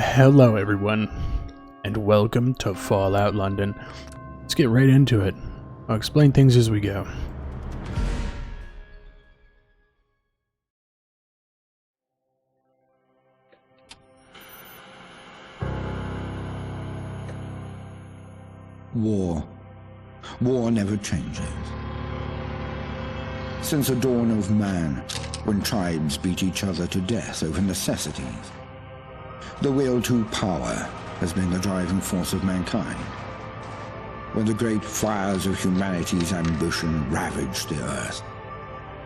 Hello everyone, and welcome to Fallout London. Let's get right into it. I'll explain things as we go. War. War never changes. Since the dawn of man, when tribes beat each other to death over necessities, the will to power has been the driving force of mankind. When the great fires of humanity's ambition ravaged the earth,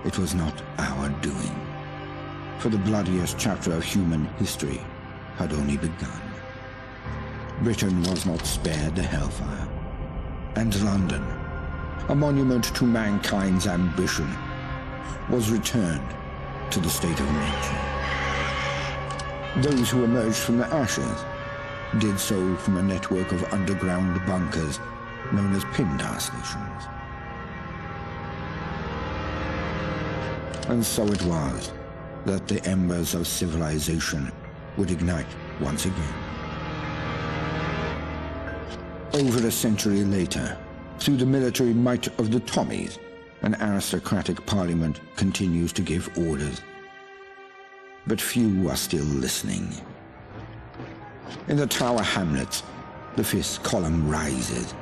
it was not our doing, for the bloodiest chapter of human history had only begun. Britain was not spared the hellfire, and London, a monument to mankind's ambition, was returned to the state of nature. Those who emerged from the ashes did so from a network of underground bunkers known as Pindar stations. And so it was that the embers of civilization would ignite once again. Over a century later, through the military might of the Tommies, an aristocratic parliament continues to give orders. But few are still listening. In the Tower Hamlets, the fifth column rises.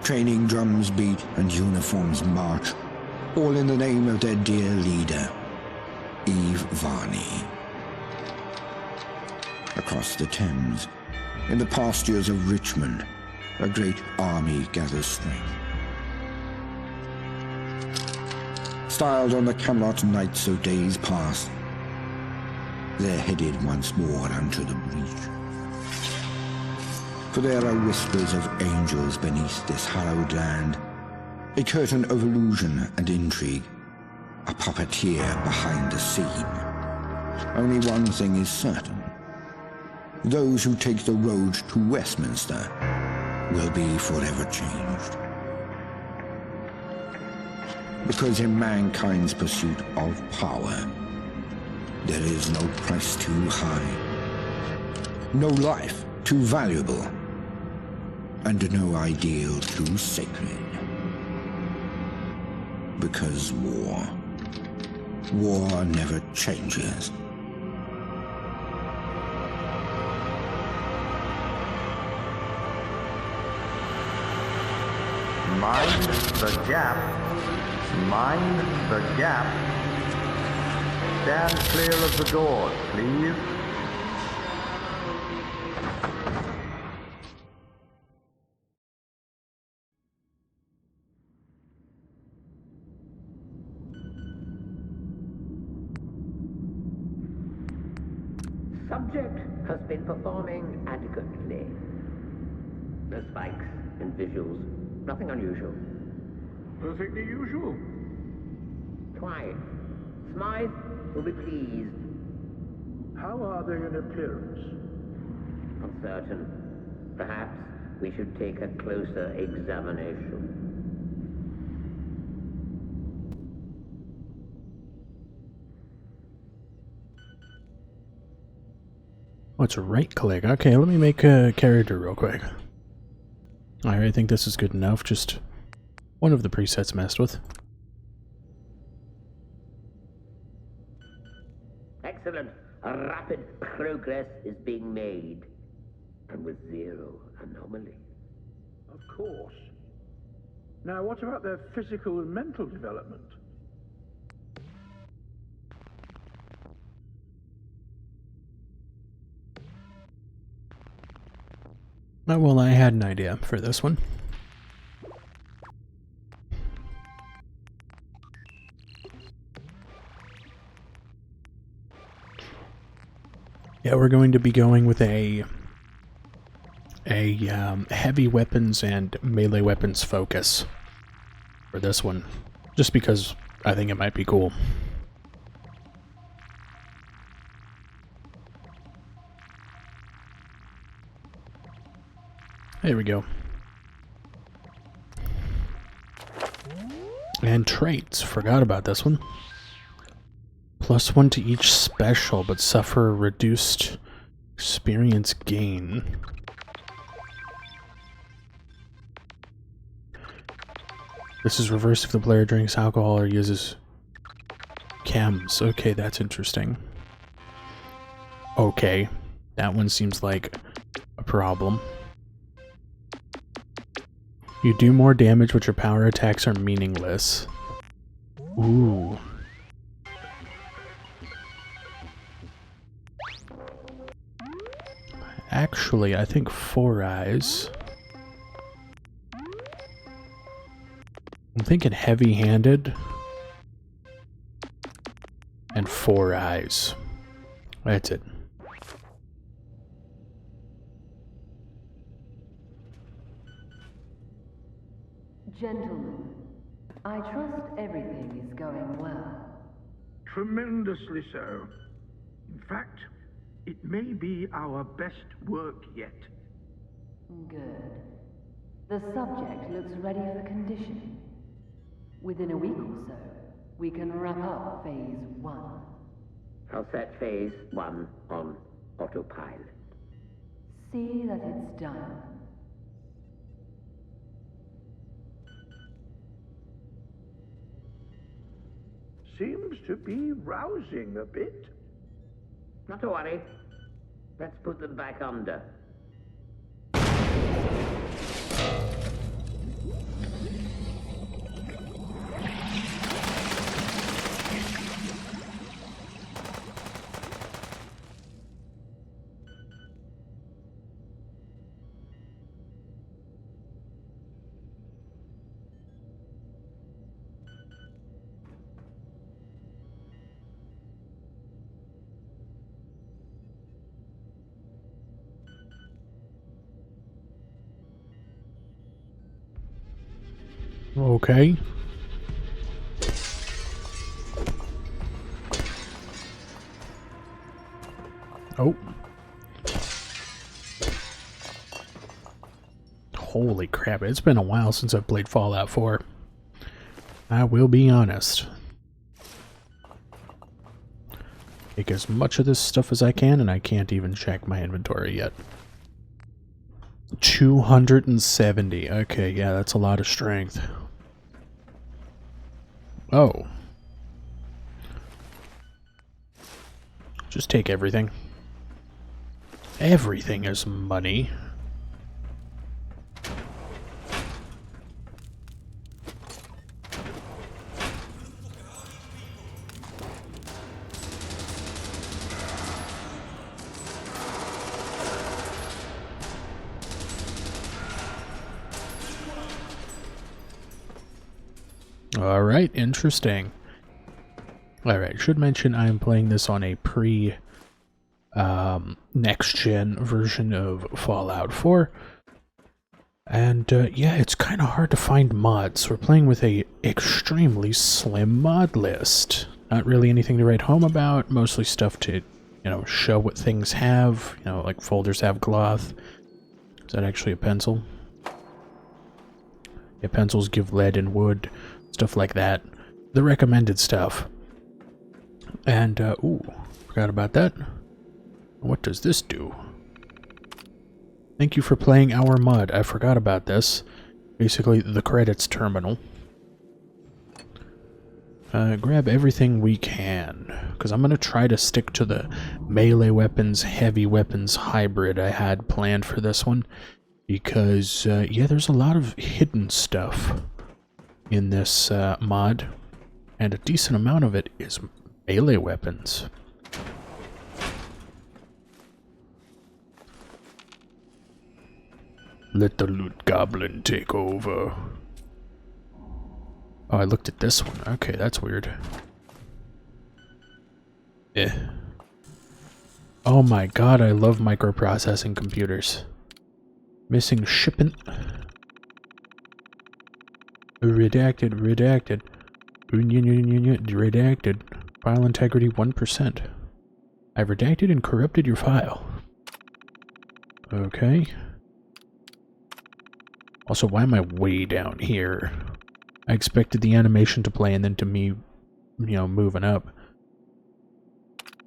Training drums beat and uniforms march, all in the name of their dear leader, Eve Varney. Across the Thames, in the pastures of Richmond, a great army gathers strength. Styled on the Camelot knights of days past, they're headed once more unto the breach. For there are whispers of angels beneath this hallowed land, a curtain of illusion and intrigue, a puppeteer behind the scene. Only one thing is certain. Those who take the road to Westminster will be forever changed. Because in mankind's pursuit of power, there is no price too high, no life too valuable, and no ideal too sacred. Because war never changes. Mind the gap. Mind the gap. Stand clear of the doors, please. Subject has been performing adequately. No spikes and visuals. Nothing unusual. Perfectly usual. Quiet. Smythe will be pleased. How are they in appearance? Uncertain. Perhaps we should take a closer examination. Oh, it's a right click. Okay, let me make a character real quick. I think this is good enough. Just one of the presets messed with. Excellent. A rapid progress is being made. And with zero anomaly. Of course. Now, what about their physical and mental development? Oh, well, I had an idea for this one. Yeah, we're going to be going with a heavy weapons and melee weapons focus for this one, just because I think it might be cool. There we go. And traits. Forgot about this one. +1 to each special, but suffer reduced Experience gain. This is reversed if the player drinks alcohol or uses chems. Okay, that's interesting. Okay, that one seems like a problem. You do more damage, but your power attacks are meaningless. Ooh. Actually, I think 4 eyes. I'm thinking heavy-handed. And 4 eyes. That's it. Gentlemen, I trust everything is going well. Tremendously so. In fact, it may be our best work yet. Good. The subject looks ready for conditioning. Within a week or so, we can wrap up phase 1. I'll set phase 1 on autopilot. See that it's done. Seems to be rousing a bit. Not to worry. Let's put them back under. Okay. Oh. Holy crap, it's been a while since I've played Fallout 4. I will be honest. Take as much of this stuff as I can, and I can't even check my inventory yet. 270. Okay, yeah, that's a lot of strength. Oh. Just take everything. Everything is money. Alright, interesting. Alright, should mention I am playing this on a next-gen version of Fallout 4. And, yeah, it's kind of hard to find mods. We're playing with a extremely slim mod list. Not really anything to write home about, mostly stuff to, show what things have. Like folders have cloth. Is that actually a pencil? Yeah, pencils give lead and wood. Stuff like that. The recommended stuff. And, ooh, forgot about that. What does this do? Thank you for playing our mod. I forgot about this. Basically, the credits terminal. Grab everything we can. Because I'm going to try to stick to the melee weapons, heavy weapons hybrid I had planned for this one. Because, yeah, there's a lot of hidden stuff in this mod, and a decent amount of it is melee weapons. Let the loot goblin take over. Oh, I looked at this one. Okay, that's weird. Oh my god, I love microprocessing computers. Missing shipment. Redacted. Redacted. File integrity 1%. I've redacted and corrupted your file. Okay. Also, why am I way down here? I expected the animation to play and then to me, moving up.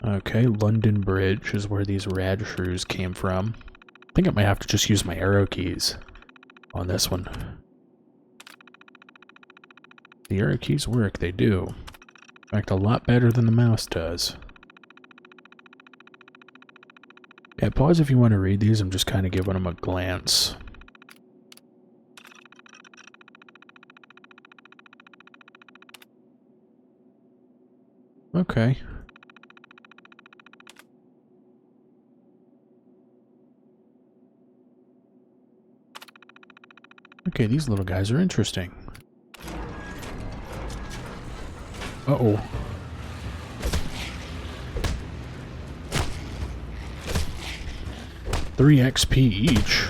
Okay, London Bridge is where these rad shrews came from. I think I might have to just use my arrow keys on this one. The arrow keys work, they do. In fact, a lot better than the mouse does. Yeah, pause if you want to read these, I'm just kind of giving them a glance. Okay. Okay, these little guys are interesting. Uh-oh. $3 XP each.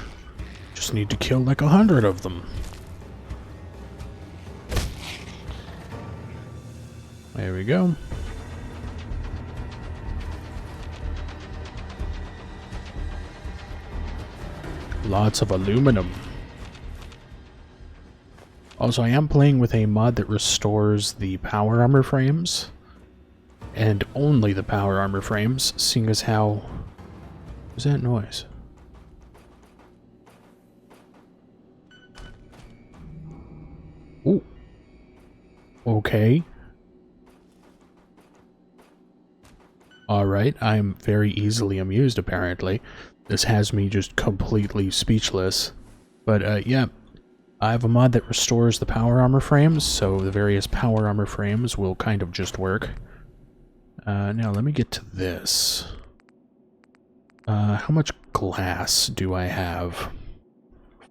Just need to kill like 100 of them. There we go. Lots of aluminum. Also, I am playing with a mod that restores the power armor frames. And only the power armor frames, seeing as how... What was that noise? Ooh. Okay. Alright, I'm very easily amused, apparently. This has me just completely speechless. But, yeah. I have a mod that restores the power armor frames, so the various power armor frames will kind of just work. Now, let me get to this. How much glass do I have?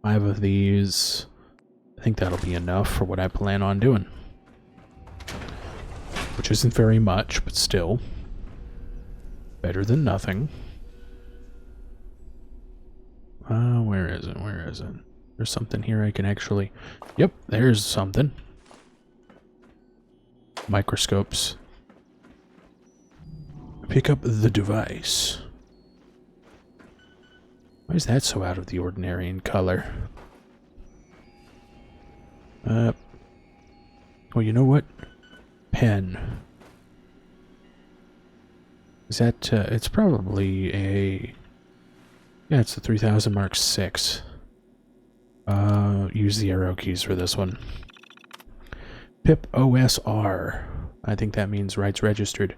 5 of these. I think that'll be enough for what I plan on doing. Which isn't very much, but still. Better than nothing. Where is it? Where is it? There's something here I can actually... Yep, there's something. Microscopes. Pick up the device. Why is that so out of the ordinary in color? Oh, you know what? Pen. Is that, it's probably a... Yeah, it's the 3000 Mark 6. Use the arrow keys for this one. Pip OSR. I think that means rights registered.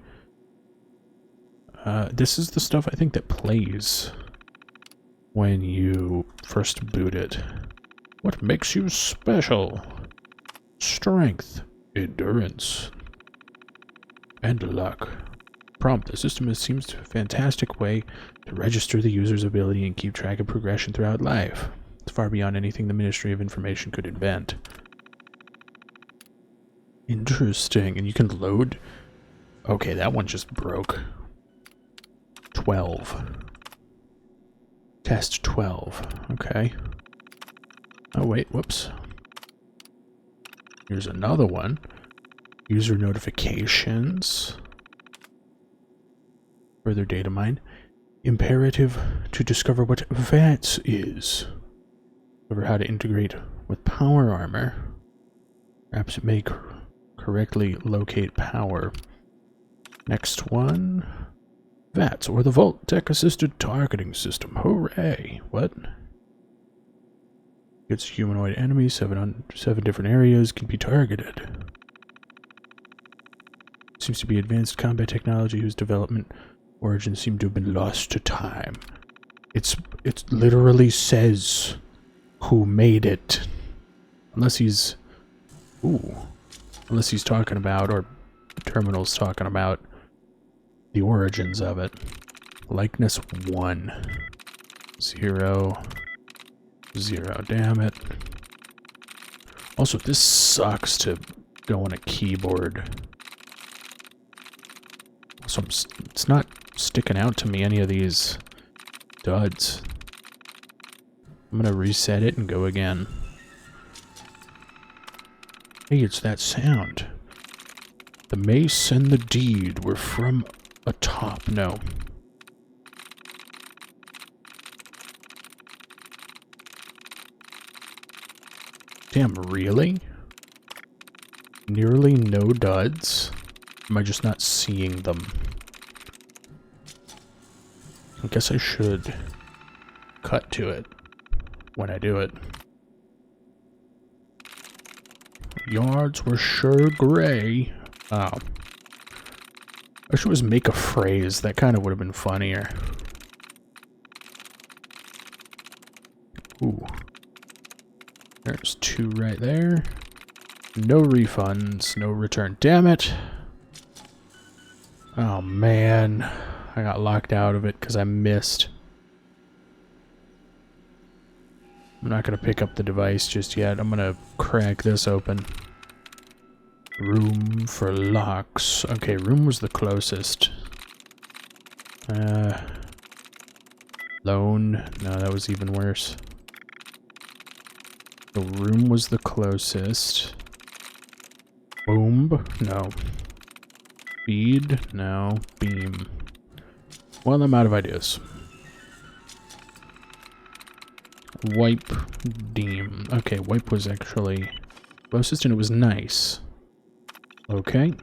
This is the stuff I think that plays when you first boot it. What makes you special? Strength, endurance, and luck. Prompt. The system seems a fantastic way to register the user's ability and keep track of progression throughout life. It's far beyond anything the Ministry of Information could invent. Interesting. And you can load... Okay, that one just broke. 12. Test 12. Okay. Oh, wait. Whoops. Here's another one. User notifications. Further data mine. Imperative to discover what VATS is. Discover how to integrate with power armor. Perhaps it may correctly locate power. Next one. VATS, or the Vault Tech Assisted Targeting System. Hooray! What? It's humanoid enemies, 7 different areas can be targeted. Seems to be advanced combat technology whose development origins seem to have been lost to time. It literally says who made it. Unless he's... Ooh. Unless he's talking about, or Terminal's talking about, the origins of it. Likeness 1. 0. 0. Damn it. Also, this sucks to go on a keyboard. So it's not sticking out to me, any of these duds. I'm gonna reset it and go again. Hey, it's that sound. The mace and the deed were from atop. No. Damn, really? Nearly no duds? Am I just not seeing them? I guess I should cut to it when I do it. Yards were sure gray. Oh. I should just make a phrase. That kind of would have been funnier. Ooh. There's 2 right there. No refunds, no return. Damn it! Oh man. I got locked out of it because I missed. I'm not going to pick up the device just yet. I'm going to crack this open. Room for locks. Okay, room was the closest. Loan. No, that was even worse. The room was the closest. Boom. No. Feed. No. Beam. Well, I'm out of ideas. Wipe. Deem. Okay, wipe was actually closest and it was nice. Okay.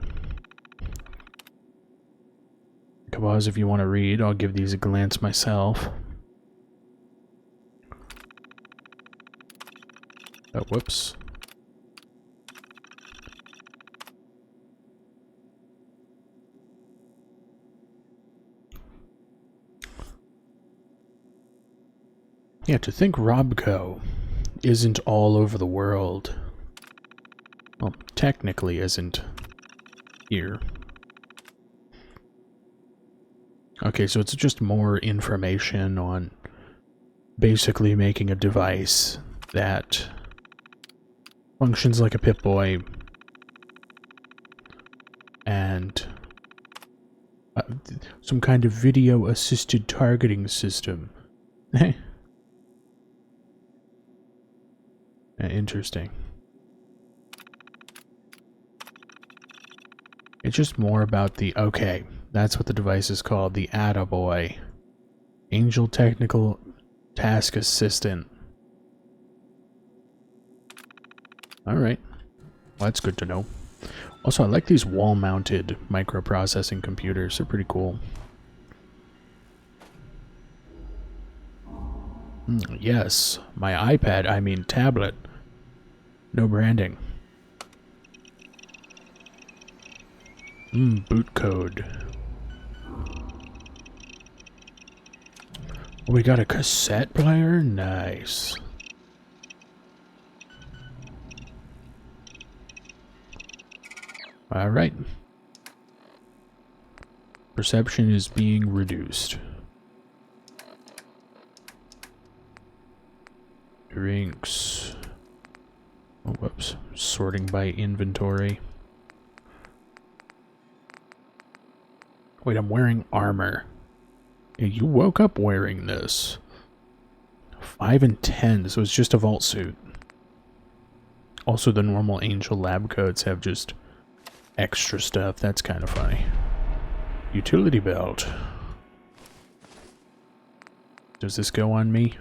Pause if you want to read. I'll give these a glance myself. Oh, whoops. Yeah, to think Robco isn't all over the world. Well, technically isn't here. Okay, so it's just more information on basically making a device that functions like a Pip-Boy and some kind of video-assisted targeting system. Interesting. It's just more about the... Okay, that's what the device is called. The Attaboy. Angel Technical Task Assistant. Alright. Well, that's good to know. Also, I like these wall-mounted microprocessing computers. They're pretty cool. Yes, my iPad, I mean tablet. No branding. Boot code. We got a cassette player? Nice. Alright. Perception is being reduced. Drinks. Oh, whoops. Sorting by inventory. Wait, I'm wearing armor. Hey, you woke up wearing this. 5 and 10, so it's just a vault suit. Also, the normal Angel lab coats have just extra stuff. That's kind of funny. Utility belt. Does this go on me?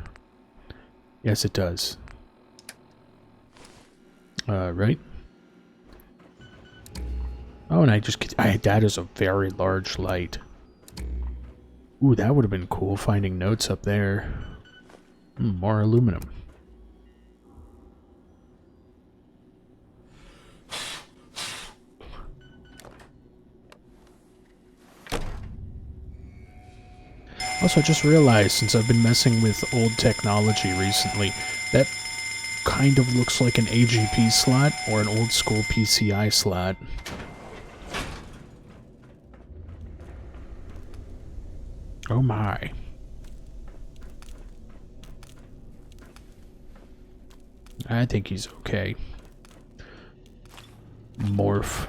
Yes, it does. Right. Oh, and that is a very large light. Ooh, that would have been cool finding notes up there. More aluminum. Also, I just realized, since I've been messing with old technology recently, that kind of looks like an AGP slot or an old school PCI slot. Oh my. I think he's okay. Morph.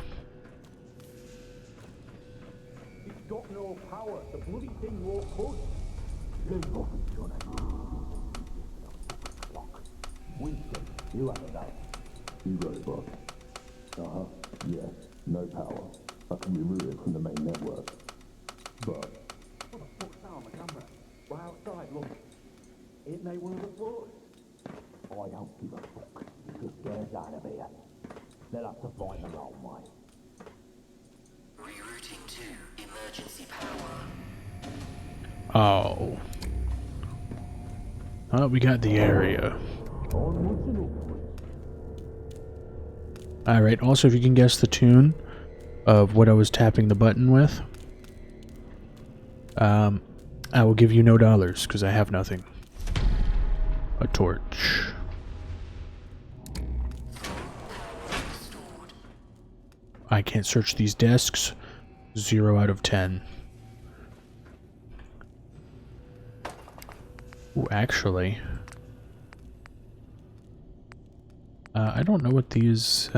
It's got no power. The bloody thing won't push. Winston, you have that. You got it, boss. Uh-huh. Yes. No power. I can remove it from the main network. But... What the fuck's that on the camera? We're outside, look. Ain't they one of the floors? I don't give a fuck. Just get us out of here. They'll have to find their own way. Rerouting to emergency power. Oh. Oh, we got the area. Alright, also if you can guess the tune of what I was tapping the button with, I will give you no dollars, because I have nothing. A torch. I can't search these desks. 0 out of 10. Ooh, actually... I don't know what these,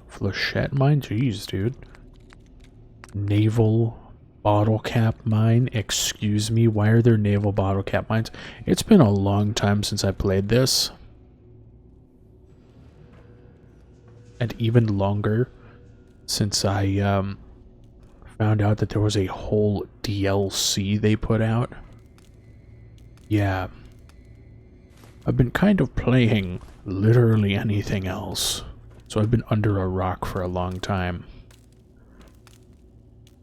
Flechette mine? Jeez, dude. Naval bottle cap mine? Excuse me, why are there naval bottle cap mines? It's been a long time since I played this. And even longer since I, found out that there was a whole DLC they put out. Yeah. I've been kind of playing literally anything else. So I've been under a rock for a long time.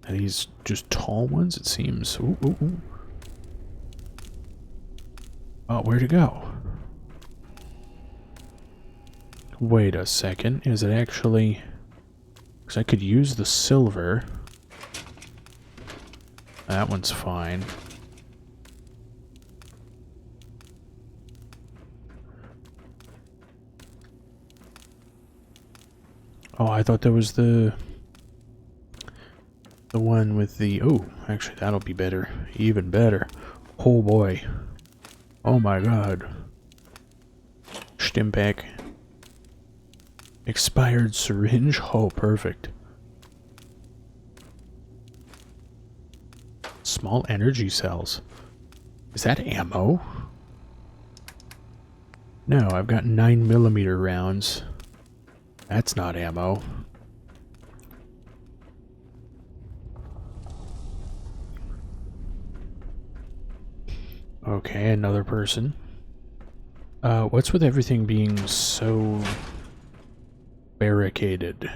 Are these just tall ones, it seems? Ooh, ooh, ooh. Oh, where'd it go? Wait a second. Is it actually... Because I could use the silver. That one's fine. Oh, I thought there was the one with the... Oh, actually, that'll be better. Even better. Oh, boy. Oh, my God. Stimpack. Expired syringe? Oh, perfect. Small energy cells. Is that ammo? No, I've got 9mm rounds. That's not ammo. Okay, another person. What's with everything being so barricaded?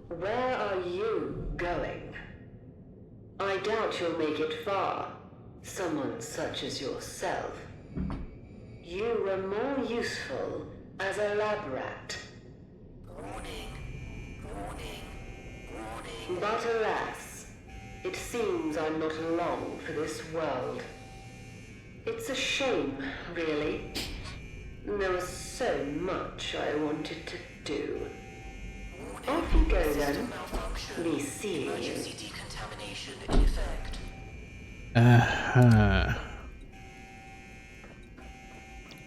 Where are you going? I doubt you'll make it far. Someone such as yourself. You were more useful as a lab rat. Warning, warning, warning. But alas, it seems I'm not long for this world. It's a shame, really. There was so much I wanted to do. Off you go then. Be seeing you.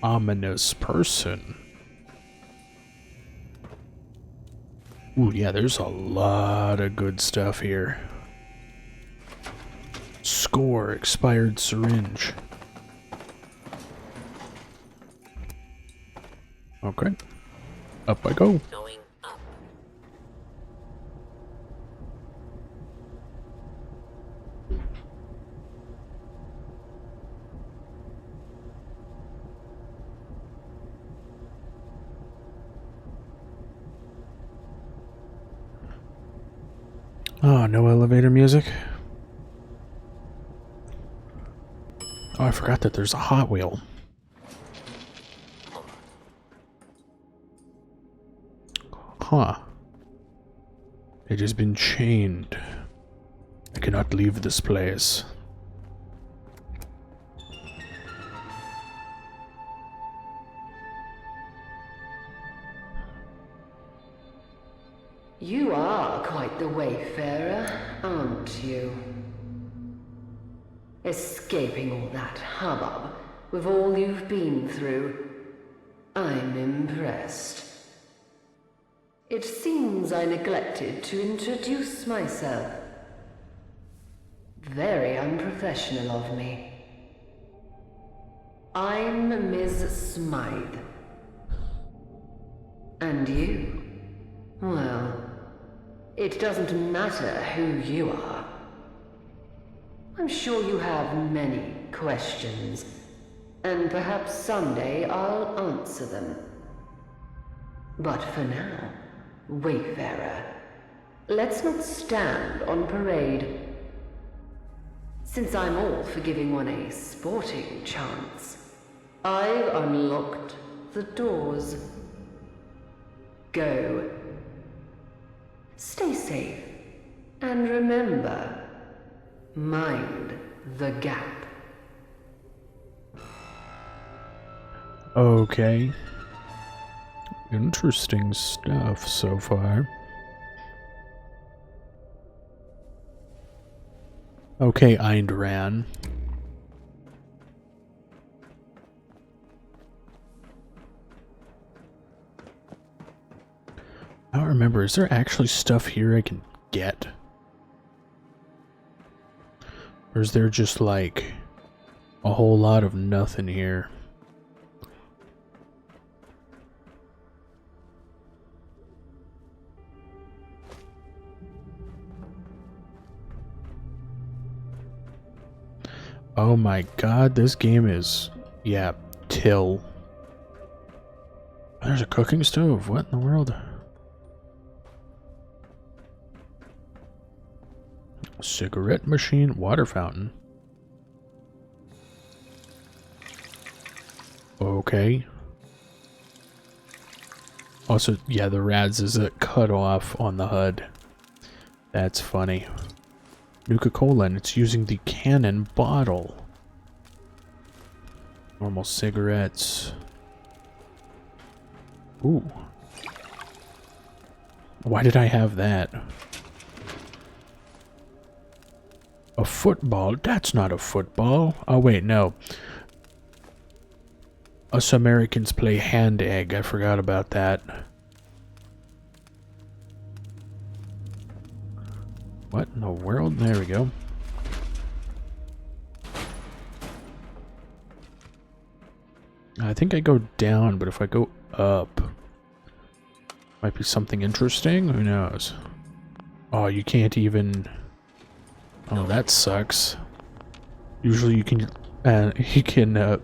Ominous person. Ooh, yeah, there's a lot of good stuff here. Score, expired syringe. Okay. Up I go. Going up. Oh, no elevator music? Oh, I forgot that there's a Hot Wheel. Huh. It has been chained. I cannot leave this place. You are quite the wayfarer, aren't you? Escaping all that hubbub with all you've been through. I'm impressed. It seems I neglected to introduce myself. Very unprofessional of me. I'm Ms. Smythe. And you? Well, it doesn't matter who you are. I'm sure you have many questions, and perhaps someday I'll answer them. But for now, Wayfarer. Let's not stand on parade. Since I'm all for giving one a sporting chance, I've unlocked the doors. Go. Stay safe. And remember, mind the gap. Okay. Interesting stuff so far. Okay, Eindran. I don't remember, is there actually stuff here I can get? Or is there just like a whole lot of nothing here? Oh my god, this game is... yeah, till. There's a cooking stove, what in the world? Cigarette machine, water fountain. Okay. Also, yeah, the rads is a cut off on the HUD. That's funny. Nuka-Cola, and it's using the cannon bottle. Normal cigarettes. Ooh. Why did I have that? A football? That's not a football. Oh, wait, no. Us Americans play hand egg. I forgot about that. What in the world? There we go. I think I go down, but if I go up, might be something interesting. Who knows? Oh, you can't even... oh, that sucks. Usually you can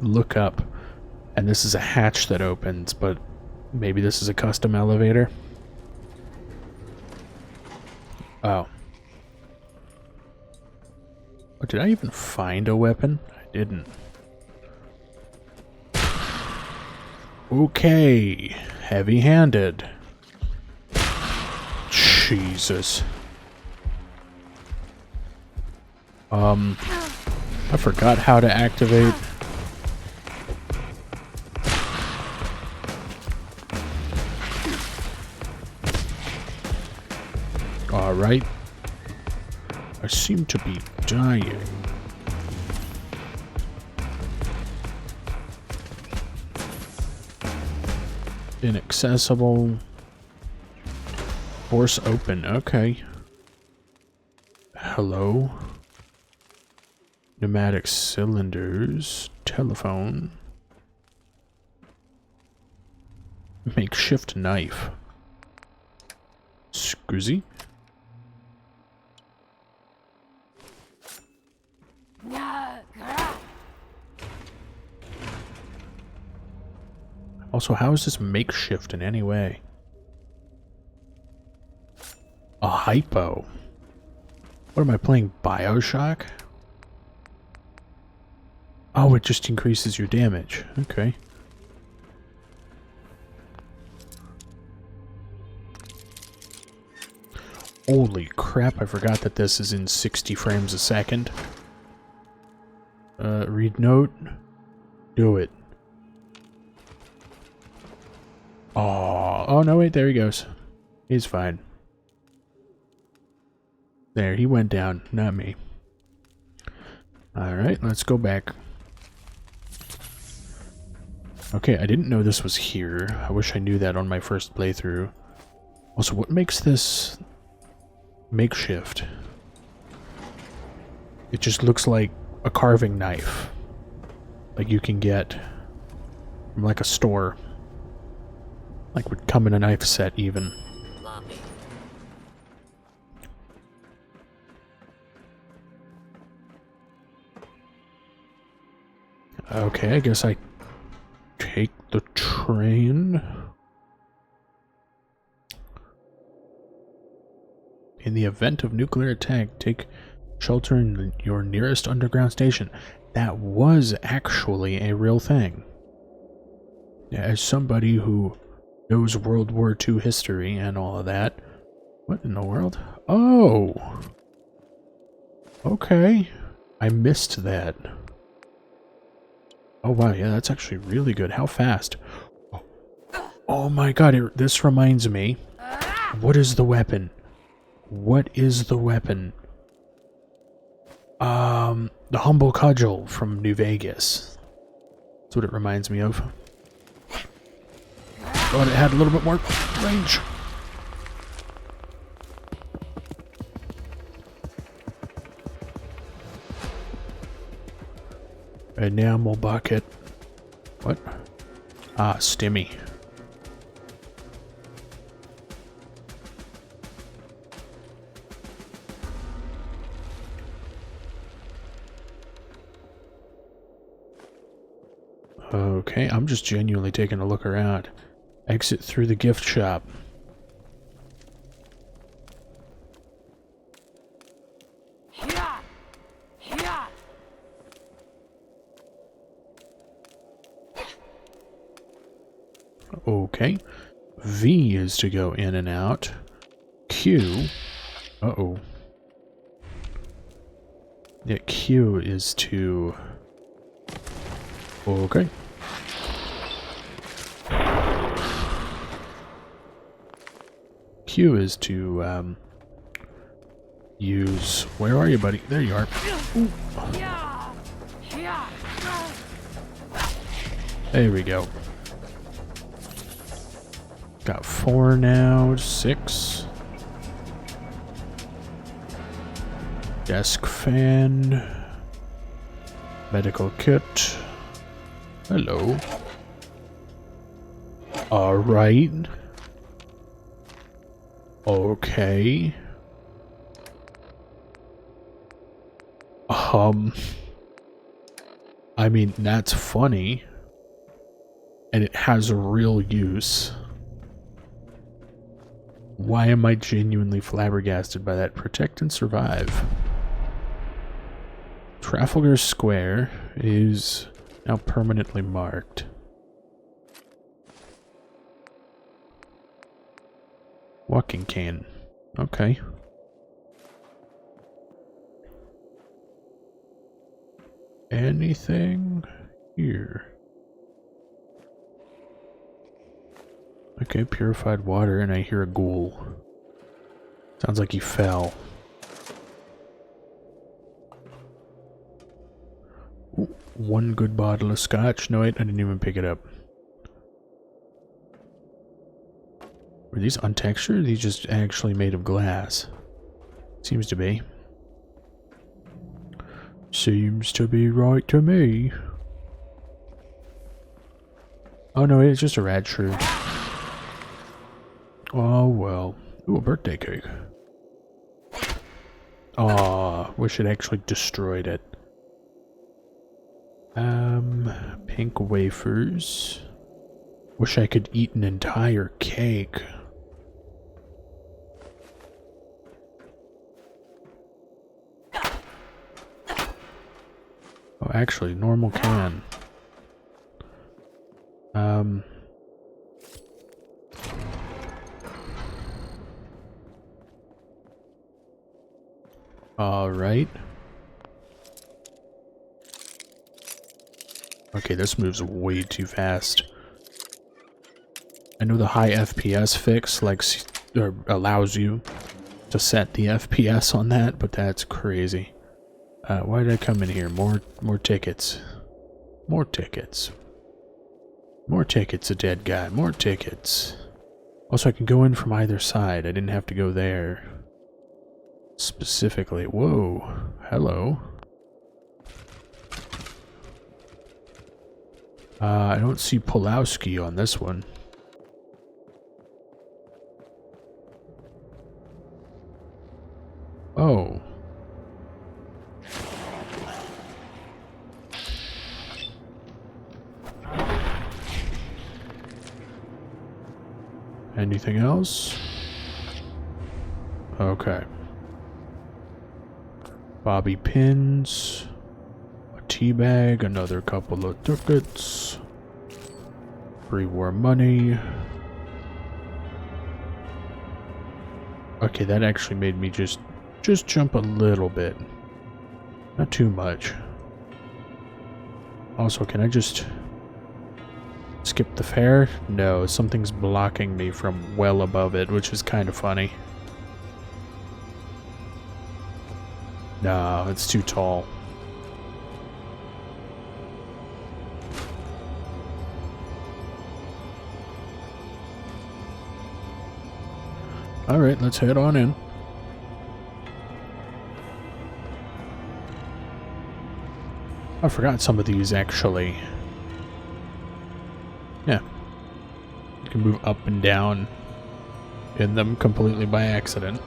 look up, and this is a hatch that opens, but maybe this is a custom elevator. Oh. Oh, did I even find a weapon? I didn't. Okay, heavy-handed. Jesus. I forgot how to activate. Alright. I seem to be dying. Inaccessible. Force open. Okay. Hello. Pneumatic cylinders. Telephone. Makeshift knife. Scuzzy. Also, how is this makeshift in any way? A hypo. What am I playing? BioShock? Oh, it just increases your damage. Okay. Holy crap, I forgot that this is in 60 frames a second. Read note. Do it. Oh no, wait, there he goes. He's fine. There, he went down, not me. Alright, let's go back. Okay, I didn't know this was here. I wish I knew that on my first playthrough. Also, what makes this makeshift? It just looks like a carving knife. Like you can get from like a store. Like would come in a knife set even. Okay, I guess I take the train. In the event of nuclear attack, take shelter in your nearest underground station. That was actually a real thing. As somebody who knows World War II history and all of that. What in the world? Oh! Okay. I missed that. Oh wow, yeah, that's actually really good. How fast? Oh my god, this reminds me. What is the weapon? What is the weapon? The Humble Cudgel from New Vegas. That's what it reminds me of. Thought it had a little bit more range. Enamel bucket. What? Ah, stimmy. Okay, I'm just genuinely taking a look around. Exit through the gift shop. Okay. V is to go in and out. Q. Uh-oh. Yeah, Q is to... Okay. Q is to, use... Where are you, buddy? There you are. Ooh. There we go. Got 4 now, 6. Desk fan. Medical kit. Hello. Alright. Okay. I mean, that's funny. And it has a real use. Why am I genuinely flabbergasted by that? Protect and survive. Trafalgar Square is now permanently marked. Walking cane. Okay. Anything here? Okay, purified water, and I hear a ghoul. Sounds like he fell. Ooh, 1 good bottle of scotch. No, wait, I didn't even pick it up. Were these untextured? Or are these just actually made of glass? Seems to be. Seems to be right to me. Oh no, it's just a rad shrew. Oh well. Ooh, a birthday cake. Aw, wish it actually destroyed it. Pink wafers. Wish I could eat an entire cake. Oh, actually, normal can. Alright. Okay, this moves way too fast. I know the high FPS fix or allows you to set the FPS on that, but that's crazy. Why did I come in here? More tickets. More tickets. More tickets, a dead guy. More tickets. Also, I can go in from either side. I didn't have to go there. Specifically. Whoa. Hello. I don't see Pulowski on this one. Oh. Anything else? Okay. Bobby pins. A tea bag. Another couple of ducats. Pre-war money. Okay, that actually made me just jump a little bit. Not too much. Also, can I just skip the fair? No, something's blocking me from well above it, which is kind of funny. No, it's too tall. Alright, let's head on in. I forgot some of these actually. Yeah. You can move up and down in them completely by accident.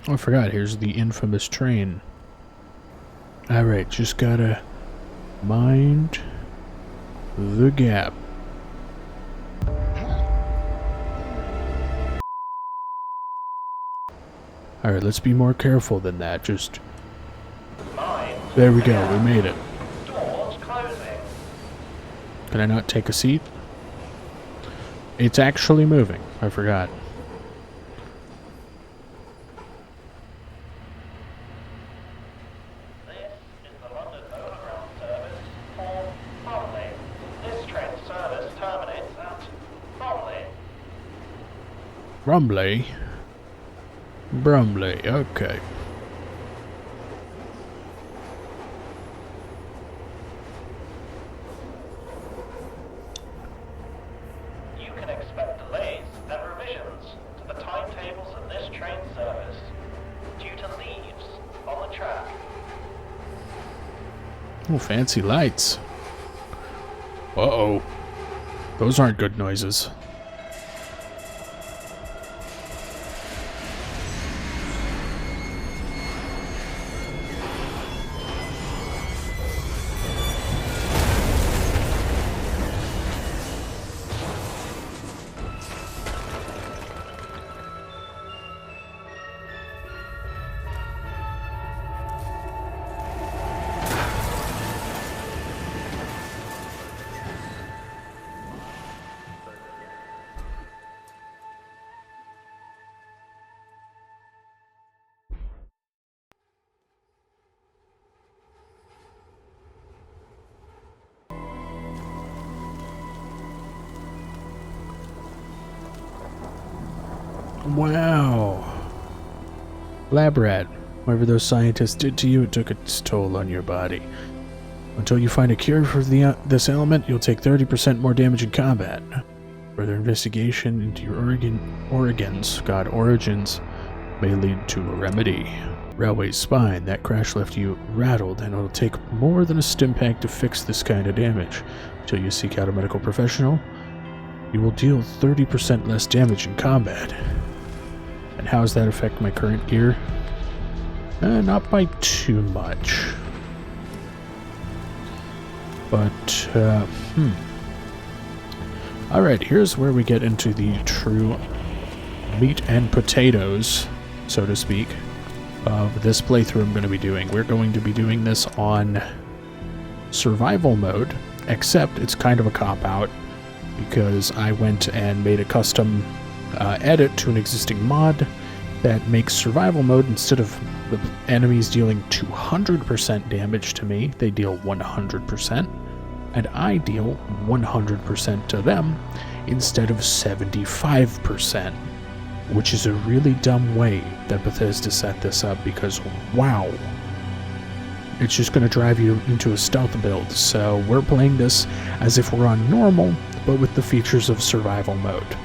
Oh, I forgot, here's the infamous train. Alright, just gotta mind the gap. Alright, let's be more careful than that. Just... There we go, we made it. Can I not take a seat? It's actually moving. I forgot. Brumley? Brumley, okay. You can expect delays and revisions to the timetables of this train service due to leaves on the track. Oh, fancy lights. Uh-oh. Those aren't good noises. Wow. Lab rat. Whatever those scientists did to you, it took its toll on your body. Until you find a cure for this ailment, you'll take 30% more damage in combat. Further investigation into your origins may lead to a remedy. Railway spine. That crash left you rattled, and it'll take more than a stim pack to fix this kind of damage. Until you seek out a medical professional, you will deal 30% less damage in combat. And how does that affect my current gear? Not by too much. But, Alright, here's where we get into the true meat and potatoes, so to speak, of this playthrough I'm going to be doing. We're going to be doing this on survival mode, except it's kind of a cop-out, because I went and made a custom edit to an existing mod that makes survival mode, instead of the enemies dealing 200% damage to me, they deal 100%, and I deal 100% to them instead of 75%, which is a really dumb way that Bethesda set this up, because wow, it's just going to drive you into a stealth build. So we're playing this as if we're on normal, but with the features of survival mode.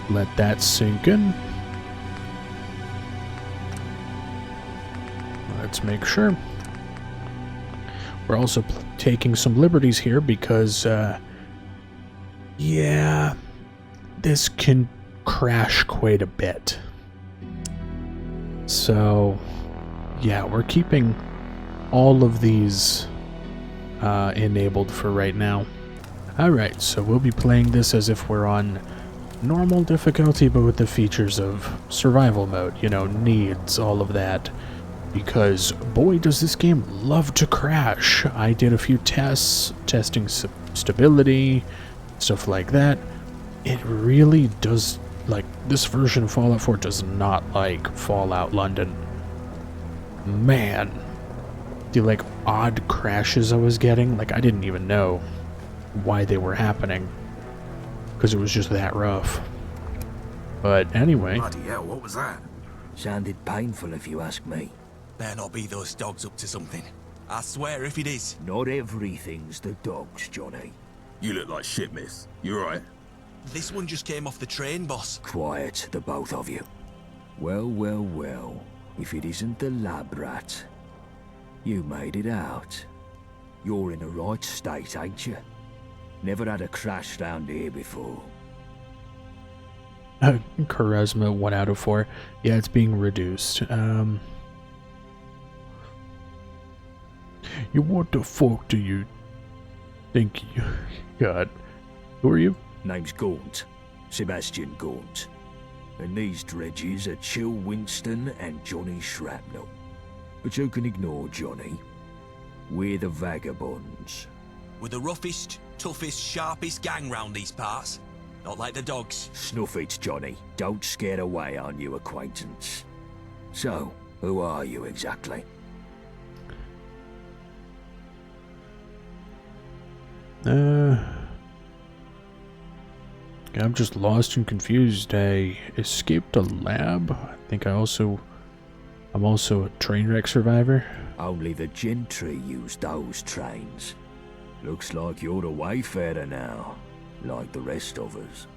Let that sink in. Let's make sure. We're also taking some liberties here because, yeah, this can crash quite a bit. So, yeah, we're keeping all of these enabled for right now. Alright, so we'll be playing this as if we're on normal difficulty, but with the features of survival mode, you know, needs, all of that. Because, boy, does this game love to crash. I did a few tests, testing stability, stuff like that. It really does, like, this version of Fallout 4 does not like Fallout London. Man. The, like, odd crashes I was getting, like, I didn't even know why they were happening. Because it was just that rough. But anyway. Bloody hell, what was that? Sounded painful if you ask me. Better not be those dogs up to something. I swear if it is. Not everything's the dogs, Johnny. You look like shit, miss. You alright? This one just came off the train, boss. Quiet, the both of you. Well, well, well. If it isn't the lab rat. You made it out. You're in the right state, ain't you? Never had a crash round here before. Charisma 1 out of 4. Yeah, it's being reduced. You, what the fuck do you think you got? Who are you? Name's Gaunt. Sebastian Gaunt. And these dredges are Chill Winston and Johnny Shrapnel. But you can ignore Johnny. We're the Vagabonds. We're the roughest, toughest, sharpest gang round these parts. Not like the dogs. Snuff it, Johnny. Don't scare away our new acquaintance. So, who are you exactly? I'm just lost and confused. I escaped a lab. I think I'm also a train wreck survivor. Only the gentry use those trains. Looks like you're a wayfarer now, like the rest of us.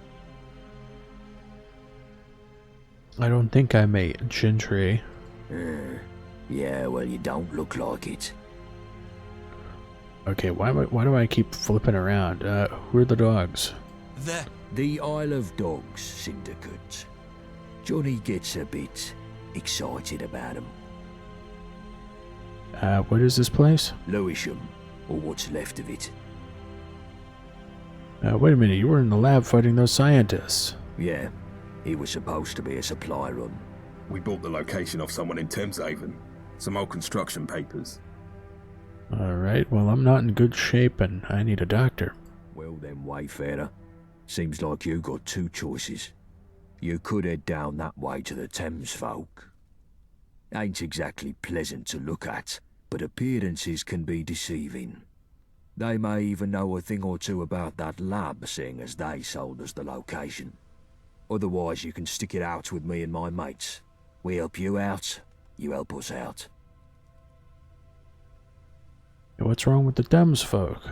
I don't think I'm a gentry. Yeah, well, you don't look like it. Okay, why do I keep flipping around? Who are the dogs? The Isle of Dogs Syndicate. Johnny gets a bit excited about them. What is this place? Lewisham, or what's left of it. Wait a minute, you were in the lab fighting those scientists. Yeah, it was supposed to be a supply run. We bought the location off someone in Thameshaven. Some old construction papers. Alright, well, I'm not in good shape and I need a doctor. Well then, wayfarer. Seems like you got two choices. You could head down that way to the Thames folk. Ain't exactly pleasant to look at, but appearances can be deceiving. They may even know a thing or two about that lab, seeing as they sold us the location. Otherwise, you can stick it out with me and my mates. We help you out, you help us out. What's wrong with the Thames folk?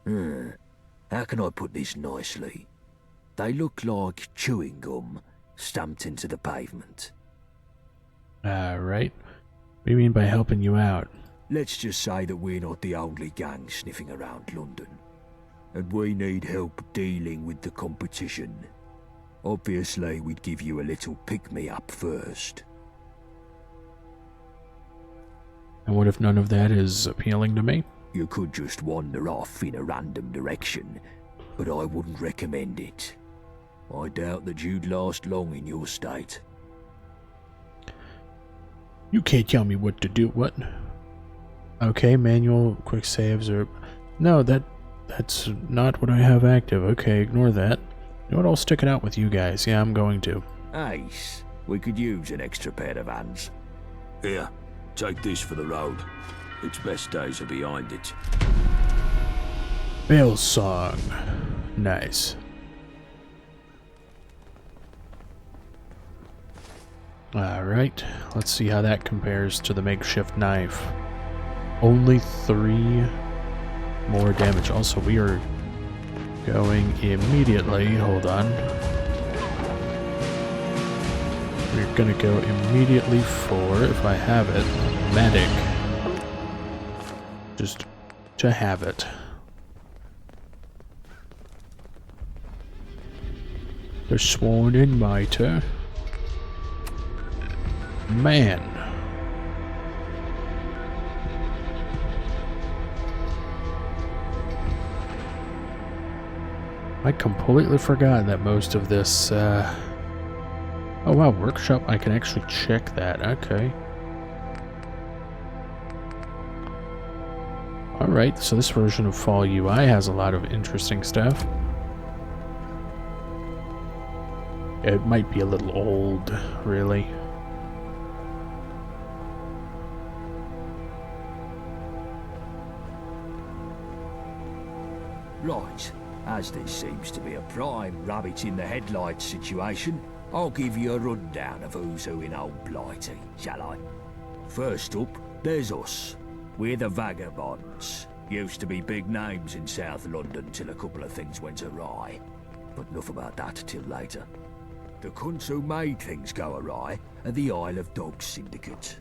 How can I put this nicely? They look like chewing gum stamped into the pavement. Right. What do you mean by helping you out? Let's just say that we're not the only gang sniffing around London. And we need help dealing with the competition. Obviously, we'd give you a little pick-me-up first. And what if none of that is appealing to me? You could just wander off in a random direction, but I wouldn't recommend it. I doubt that you'd last long in your state. You can't tell me what to do. What? Okay, manual quick saves or... No, that's not what I have active. Okay, ignore that. You know what? I'll stick it out with you guys. Yeah, I'm going to. Ace, we could use an extra pair of hands. Here, take this for the road. Its best days are behind it. Bell song. Nice. Alright, let's see how that compares to the makeshift knife. Only 3 more damage. Also, we are going immediately. Hold on. We're gonna go immediately for, if I have it, medic. Just to have it. The sworn in mitre. Man. I completely forgot that most of this, oh wow, workshop, I can actually check that, okay. Alright, so this version of Fall UI has a lot of interesting stuff. It might be a little old, really. Right, as this seems to be a prime rabbit in the headlights situation, I'll give you a rundown of who's who in Old Blighty, shall I? First up, there's us. We're the Vagabonds. Used to be big names in South London till a couple of things went awry. But enough about that till later. The cunts who made things go awry are the Isle of Dogs Syndicate.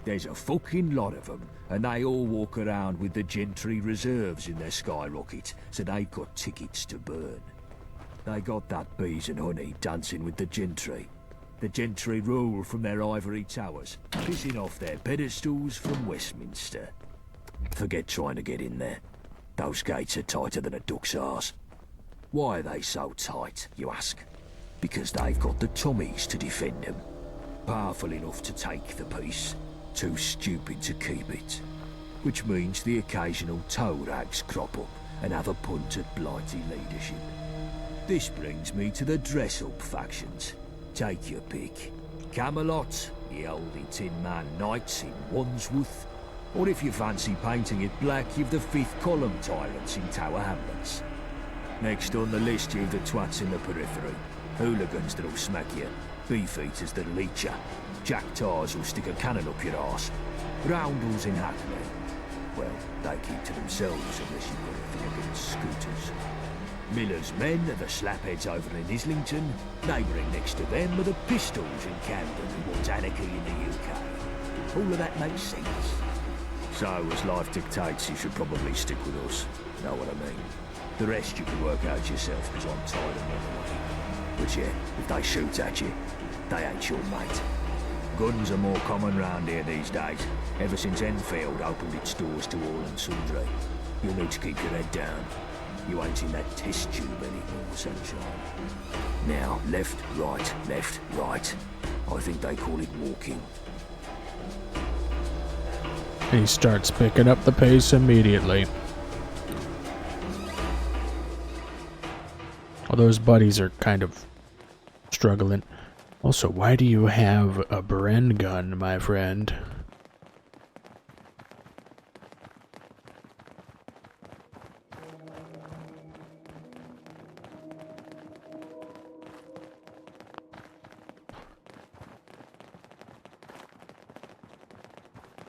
There's a fucking lot of them, and they all walk around with the Gentry reserves in their skyrocket, so they've got tickets to burn. They got that bees and honey dancing with the Gentry. The Gentry rule from their ivory towers, pissing off their pedestals from Westminster. Forget trying to get in there. Those gates are tighter than a duck's arse. Why are they so tight, you ask? Because they've got the Tommies to defend them. Powerful enough to take the peace, too stupid to keep it. Which means the occasional toe rags crop up and have a punt at Blighty leadership. This brings me to the dress-up factions. Take your pick. Camelot, the oldie Tin Man Knights in Wandsworth, or if you fancy painting it black, you've the Fifth Column Tyrants in Tower Hamlets. Next on the list, you've the twats in the periphery. Hooligans that'll smack you, beefeaters that'll eat you, jack tars who'll stick a cannon up your arse, roundels in Hackney. Well, they keep to themselves unless you've got anything against scooters. Miller's men are the slapheads over in Islington. Neighbouring next to them are the pistols in Camden who want anarchy in the UK. All of that makes sense. So, as life dictates, you should probably stick with us. Know what I mean? The rest you can work out yourself, because I'm tired of running away. But yeah, if they shoot at you, they ain't your mate. Guns are more common round here these days, ever since Enfield opened its doors to all and sundry. You'll need to keep your head down. You ain't in that test tube anymore, sunshine. Now, left, right, left, right. I think they call it walking. He starts picking up the pace immediately. Although his buddies are kind of struggling. Also, why do you have a Bren gun, my friend?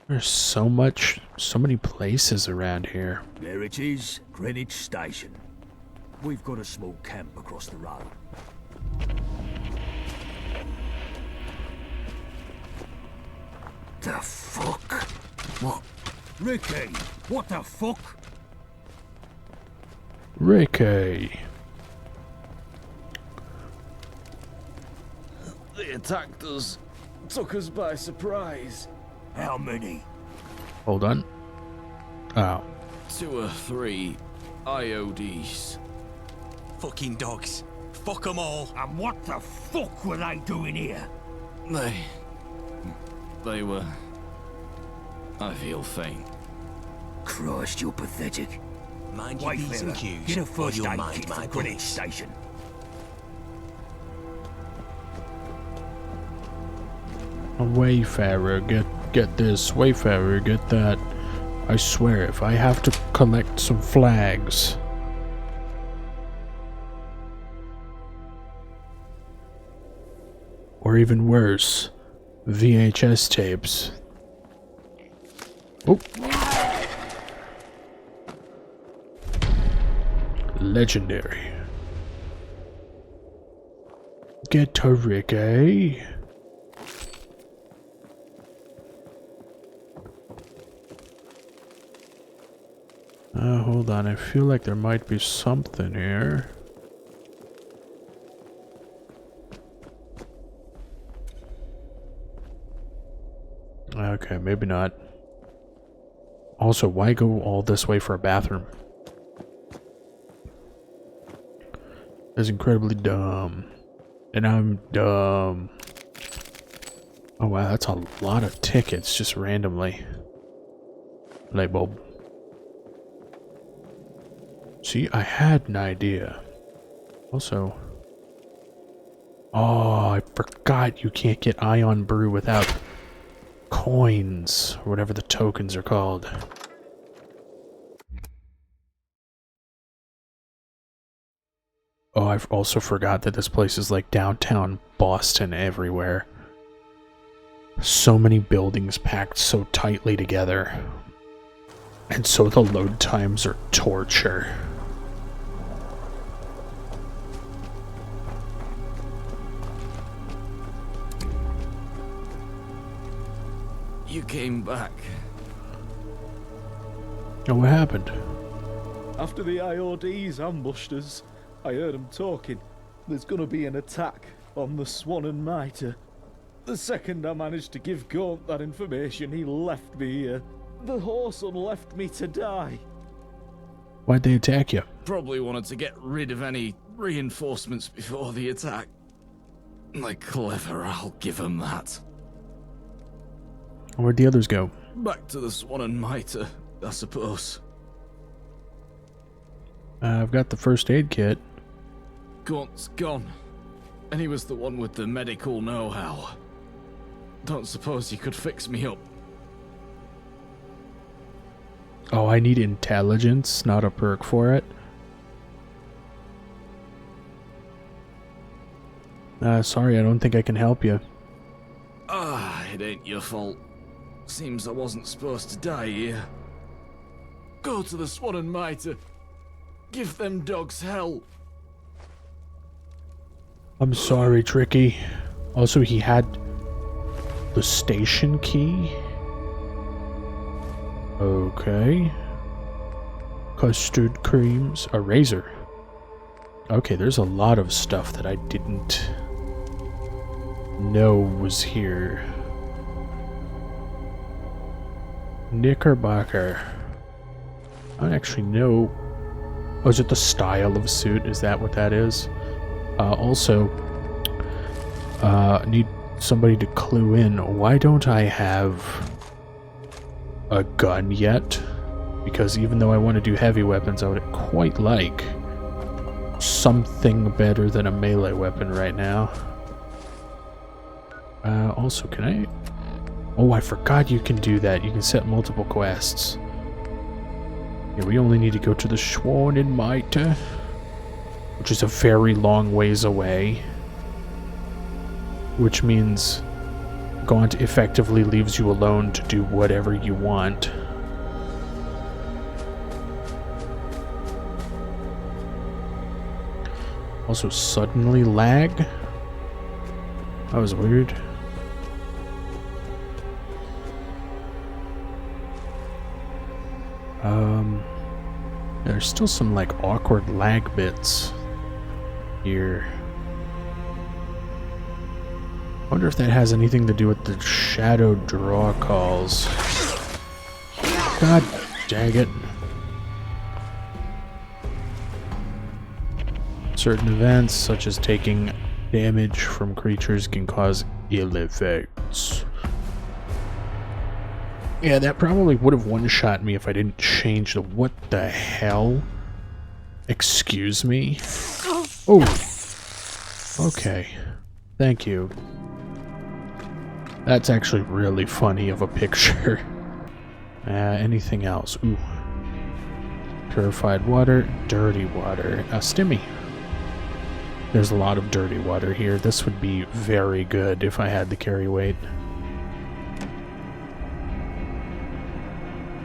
There's so many places around here. There it is, Greenwich Station. We've got a small camp across the road. The fuck? What? Ricky, what the fuck? Ricky. They attacked us. Took us by surprise. How many? Hold on. Oh. 2 or 3 IODs. Fucking dogs. Fuck them all. And what the fuck were they doing here? They were... I feel faint. Christ, you're pathetic. Mind your P's and Q's. Get a first or you'll aid mind kit my for Greenwich bullets. Station. A Wayfarer, get this. Wayfarer, get that. I swear, if I have to collect some flags. Or even worse, VHS tapes. Oh. Legendary. Get to Ricky. Hold on, I feel like there might be something here. Okay, maybe not. Also, why go all this way for a bathroom? That's incredibly dumb. And I'm dumb. Oh wow, that's a lot of tickets just randomly. Light bulb. See, I had an idea. Also... Oh, I forgot you can't get ion brew without coins, or whatever the tokens are called. Oh, I also forgot that this place is like downtown Boston everywhere. So many buildings packed so tightly together. And so the load times are torture. You came back. Oh, what happened? After the IODs ambushed us, I heard them talking. There's gonna be an attack on the Swan and Mitre. The second I managed to give Gaunt that information, he left me here. The Whoreson left me to die. Why'd they attack you? Probably wanted to get rid of any reinforcements before the attack. They're clever, I'll give them that. Where'd the others go? Back to the Swan and Mitre, I suppose. I've got the first aid kit. Gaunt's gone. And he was the one with the medical know-how. Don't suppose he could fix me up. Oh, I need intelligence, not a perk for it. Sorry, I don't think I can help you. It ain't your fault. Seems I wasn't supposed to die here. Go to the Swan and Mitre. Give them dogs hell. I'm sorry, Tricky. Also, he had the station key. Okay. Custard creams. A razor. Okay, there's a lot of stuff that I didn't know was here. Knickerbocker. I don't actually know. Oh, is it the style of suit? Is that what that is? Also, need somebody to clue in. Why don't I have a gun yet? Because even though I want to do heavy weapons, I would quite like something better than a melee weapon right now. Also, can I... Oh, I forgot you can do that. You can set multiple quests. Yeah, we only need to go to the Swan and Mitre, which is a very long ways away. Which means Gaunt effectively leaves you alone to do whatever you want. Also, suddenly lag? That was weird. There's still some like awkward lag bits here. I wonder if that has anything to do with the shadow draw calls. God dang it. Certain events, such as taking damage from creatures, can cause ill effects. Yeah, that probably would have one-shot me if I didn't change the... What the hell? Excuse me? Oh! Okay. Thank you. That's actually really funny of a picture. Anything else? Ooh. Purified water, dirty water. Stimmy. There's a lot of dirty water here. This would be very good if I had the carry weight.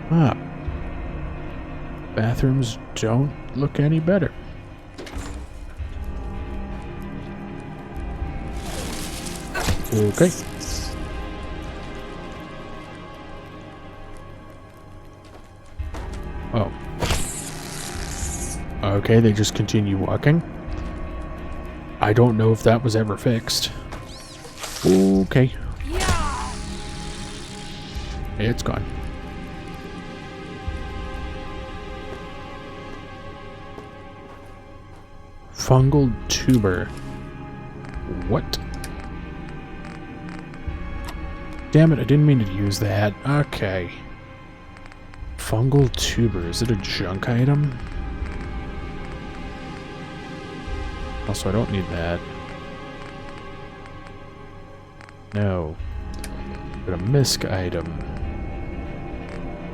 Ah. Bathrooms don't look any better. Okay. Oh. Okay, they just continue walking. I don't know if that was ever fixed. Okay. It's gone. Fungal tuber. What? Damn it, I didn't mean to use that. Okay. Fungal tuber. Is it a junk item? Also, I don't need that. No. But a misc item.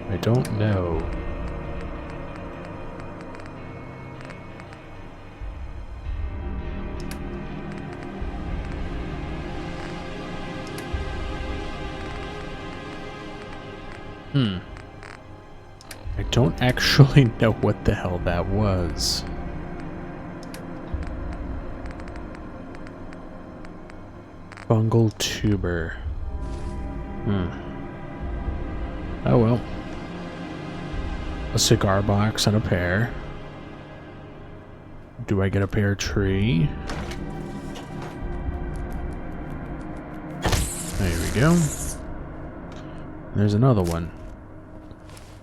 I don't know. I don't actually know what the hell that was. Fungal tuber. Oh well. A cigar box and a pear. Do I get a pear tree? There we go. There's another one.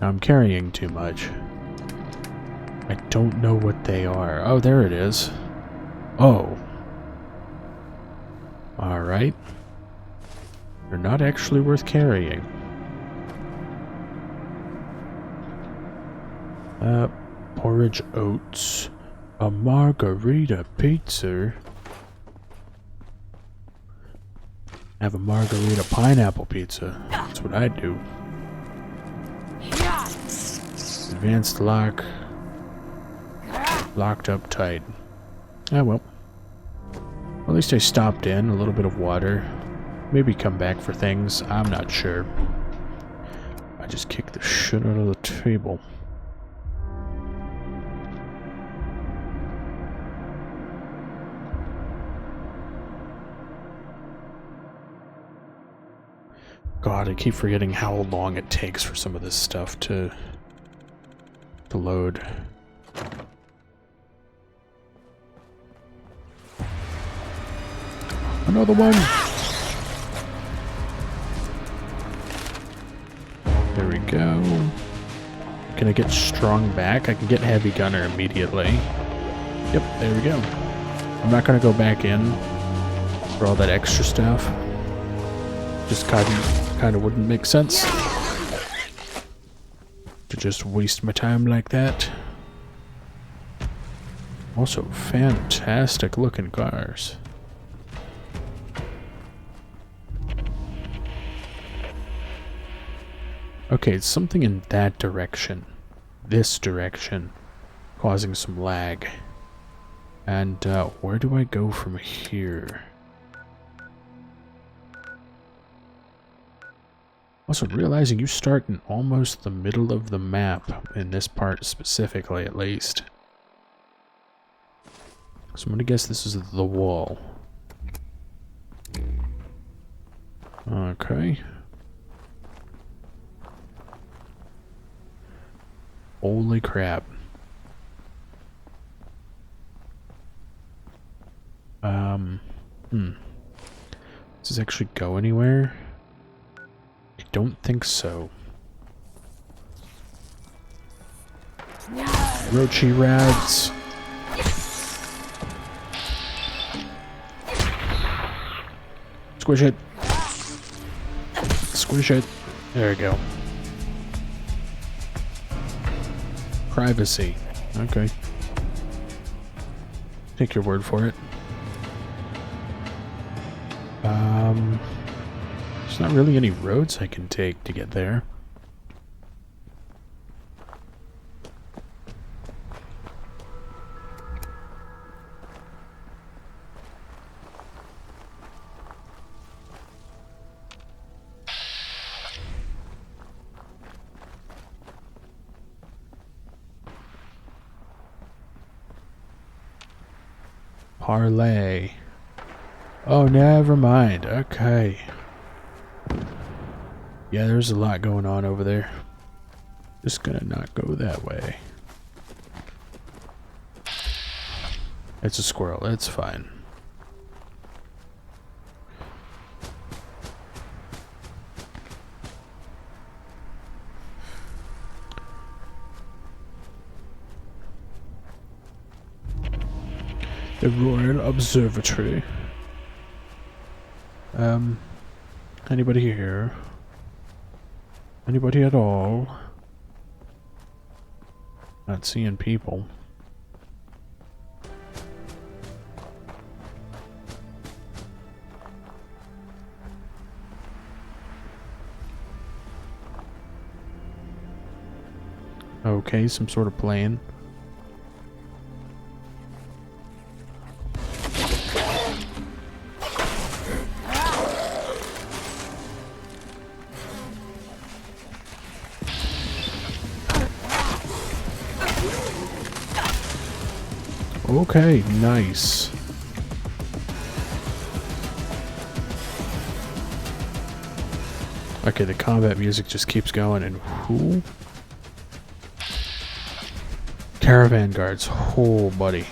Now I'm carrying too much. I don't know what they are. Oh, there it is. Oh. Alright. They're not actually worth carrying. Porridge oats. A margarita pizza. Have a margarita pineapple pizza. That's what I do. Advanced lock. Locked up tight. Ah, well. At least I stopped in. A little bit of water. Maybe come back for things. I'm not sure. I just kicked the shit out of the table. God, I keep forgetting how long it takes for some of this stuff to load. Another one! There we go. Can I get strong back? I can get heavy gunner immediately. Yep, there we go. I'm not gonna go back in for all that extra stuff. Just kind of wouldn't make sense to just waste my time like that. Also, fantastic looking cars. Okay, it's something in that direction. This direction. Causing some lag. And where do I go from here? Also, realizing you start in almost the middle of the map, in this part specifically at least. So I'm gonna guess this is the wall. Okay. Holy crap. Does this actually go anywhere? I don't think so. Roachy rads. Squish it. Squish it. There we go. Privacy. Okay. Take your word for it. There's not really any roads I can take to get there. Parlay. Oh, never mind. Okay. Yeah, there's a lot going on over there. Just gonna not go that way. It's a squirrel. It's fine. The Royal Observatory. Anybody here? Anybody at all? Not seeing people. Okay, some sort of plane. Okay, nice. Okay, the combat music just keeps going, and who? Caravan guards. Oh, buddy.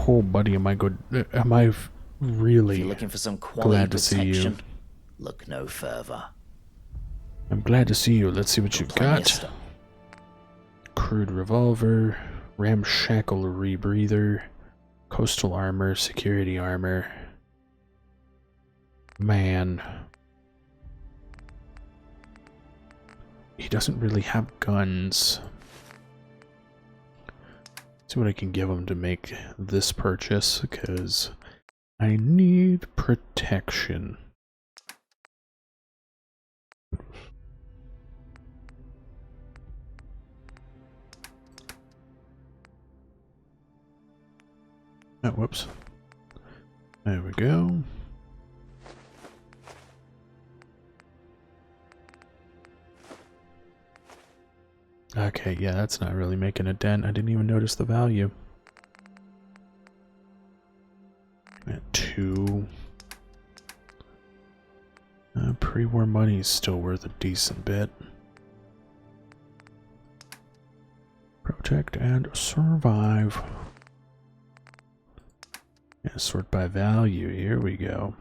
Oh, buddy, am I good? Am I really If you're looking for some quality glad to see you? protection, look no further. I'm glad to see you. Let's see what you've got. Crude revolver, ramshackle rebreather, coastal armor, security armor. Man. He doesn't really have guns. See what I can give him to make this purchase, because I need protection. Oh, whoops. There we go. Okay, yeah, that's not really making a dent. I didn't even notice the value. At 2. Pre-war money is still worth a decent bit. Protect and survive. Yeah, sort by value. Here we go.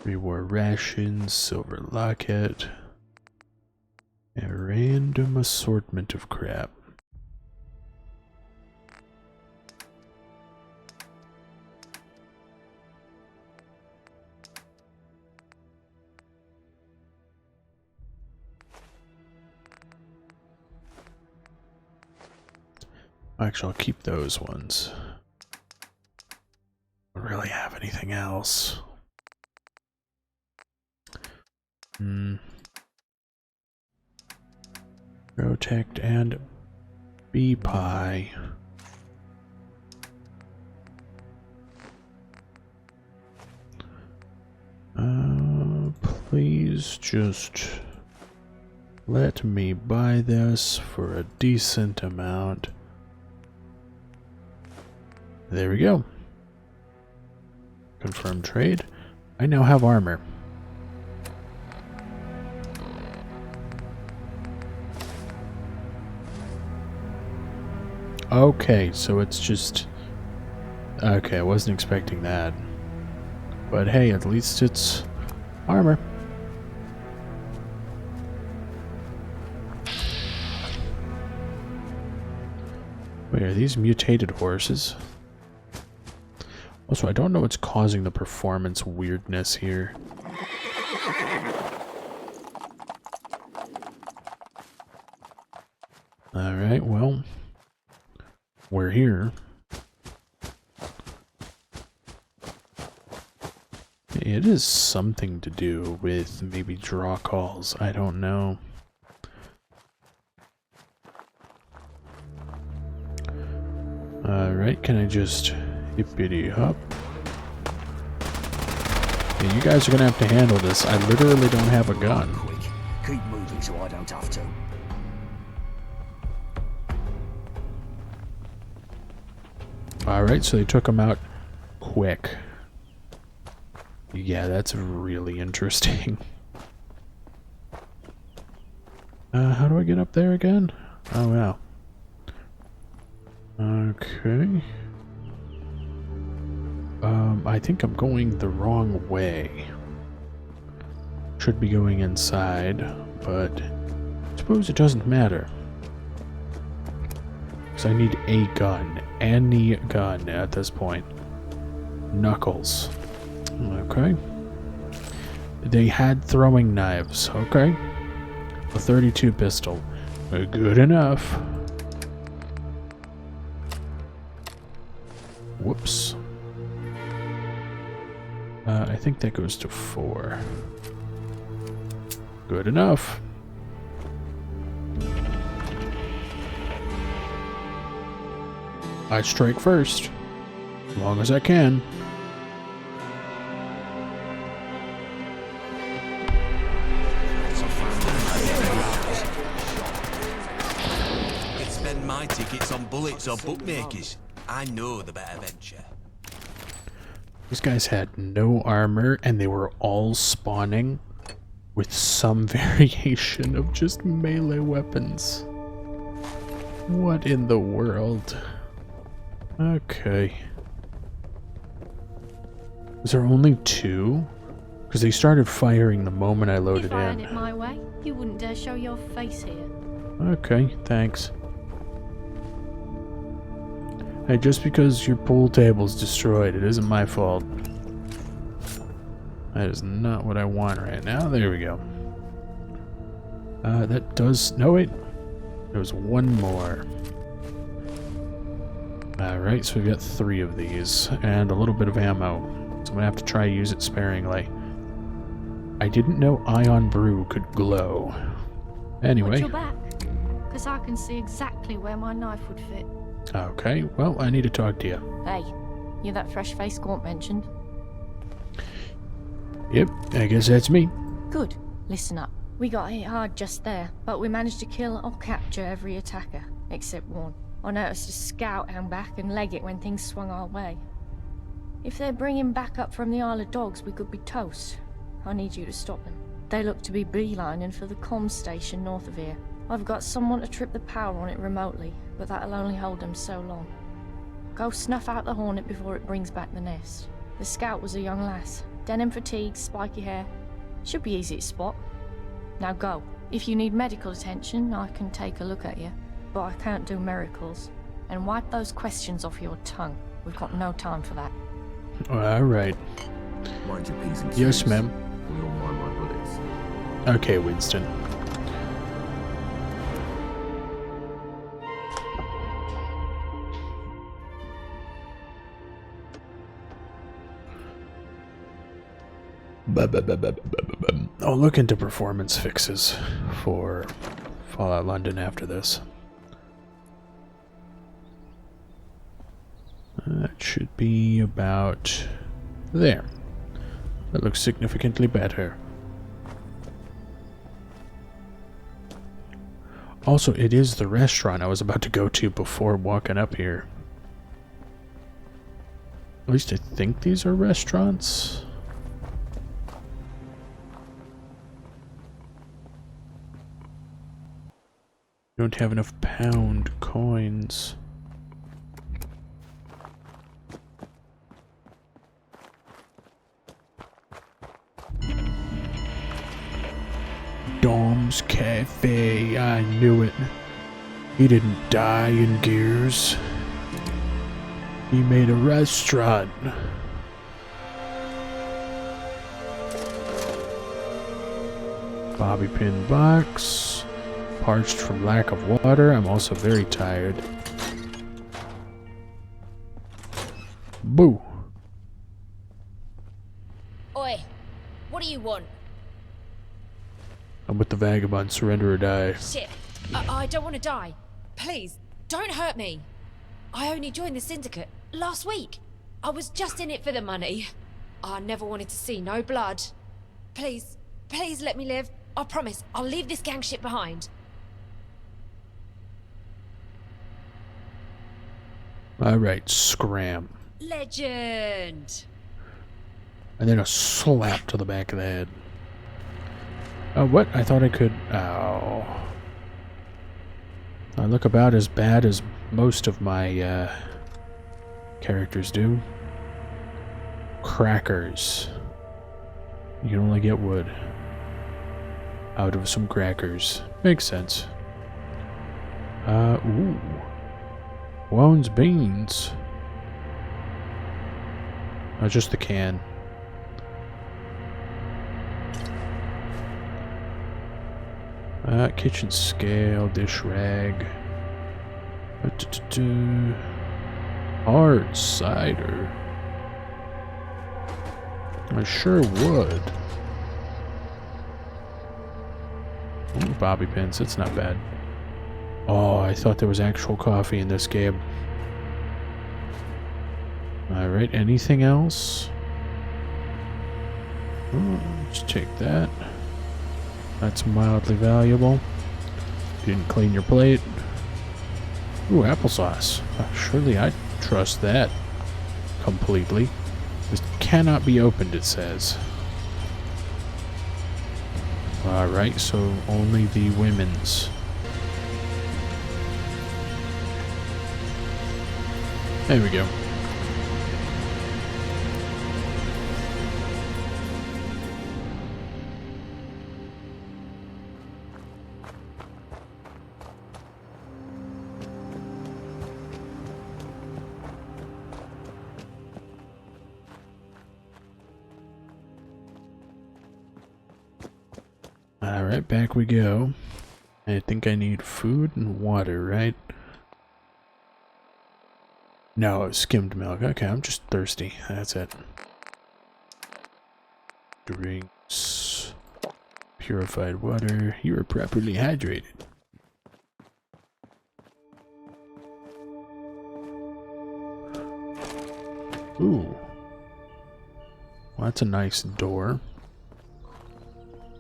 Pre-war rations, silver locket. A random assortment of crap. Actually, I'll keep those ones. I don't really have anything else. Protect and bee pie. Please just let me buy this for a decent amount. There we go. Confirm trade. I now have armor. Okay, so it's just... Okay, I wasn't expecting that. But hey, at least it's armor. Wait, are these mutated horses? Also, I don't know what's causing the performance weirdness here. Alright, well... We're here. It is something to do with maybe draw calls. I don't know. Alright, can I just hippity hop? Yeah, you guys are gonna have to handle this. I literally don't have a gun. Quick, keep moving so I don't have to. Alright, so they took him out quick. Yeah, that's really interesting. How do I get up there again? Oh, wow. Okay. I think I'm going the wrong way. Should be going inside, but I suppose it doesn't matter. Because I need a gun. Any gun at this point. Knuckles. Okay. They had throwing knives. Okay. A 32 pistol. Good enough. Whoops. I think that goes to 4. Good enough. I strike first. As long as I can. I could spend my tickets on bullets or bookmakers. I know the better venture. These guys had no armor, and they were all spawning with some variation of just melee weapons. What in the world? Okay. Was there only 2? Because they started firing the moment I loaded if I in. had it my way, you wouldn't dare show your face here. Okay, thanks. Hey, just because your pool table's destroyed, it isn't my fault. That is not what I want right now. There we go. That does... No, wait. There was one more. Alright, so we've got 3 of these. And a little bit of ammo. So I'm gonna have to try to use it sparingly. I didn't know Ion Brew could glow. Anyway. Watch your back, because I can see exactly where my knife would fit. Okay, well, I need to talk to you. Hey, you're that fresh-faced Gaunt mentioned? Yep, I guess that's me. Good. Listen up. We got hit hard just there, but we managed to kill or capture every attacker, except one. I noticed a scout hang back and leg it when things swung our way. If they're bringing back up from the Isle of Dogs, we could be toast. I need you to stop them. They look to be beelining for the comm station north of here. I've got someone to trip the power on it remotely, but that'll only hold them so long. Go snuff out the Hornet before it brings back the nest. The scout was a young lass. Denim fatigue, spiky hair. Should be easy to spot. Now go. If you need medical attention, I can take a look at you. But I can't do miracles. And wipe those questions off your tongue. We've got no time for that. Alright. Mind your P's and Q's. Yes, ma'am. We all mind my bullets. Okay, Winston. I'll look into performance fixes for Fallout London after this. That should be about there. That looks significantly better. Also, it is the restaurant I was about to go to before walking up here. At least I think these are restaurants. Don't have enough pound coins. Dom's Cafe, I knew it. He didn't die in Gears. He made a restaurant. Bobby pin box. Parched from lack of water. I'm also very tired. Boo. Oi, what do you want? I'm with the vagabond. Surrender or die. Shit, I don't want to die. Please, don't hurt me. I only joined the syndicate last week. I was just in it for the money. I never wanted to see no blood. Please, please let me live. I promise, I'll leave this gang shit behind. Alright, scram. Legend! And then a slap to the back of the head. Oh, what? I thought I could... Ow. I look about as bad as most of my characters do. Crackers. You can only get wood out of some crackers. Makes sense. Ooh. Wounds beans. Oh, just the can. Kitchen scale, dish rag. Hard cider. I sure would. Ooh, bobby pins, that's not bad. Oh, I thought there was actual coffee in this game. Alright, anything else? Oh, let's take that. That's mildly valuable. Didn't clean your plate. Ooh, applesauce. Surely I trust that completely. This cannot be opened, it says. Alright, so only the women's. There we go. Alright, back we go. I think I need food and water, right? No, skimmed milk. Okay, I'm just thirsty. That's it. Drinks. Purified water. You are properly hydrated. Ooh. Well, that's a nice door.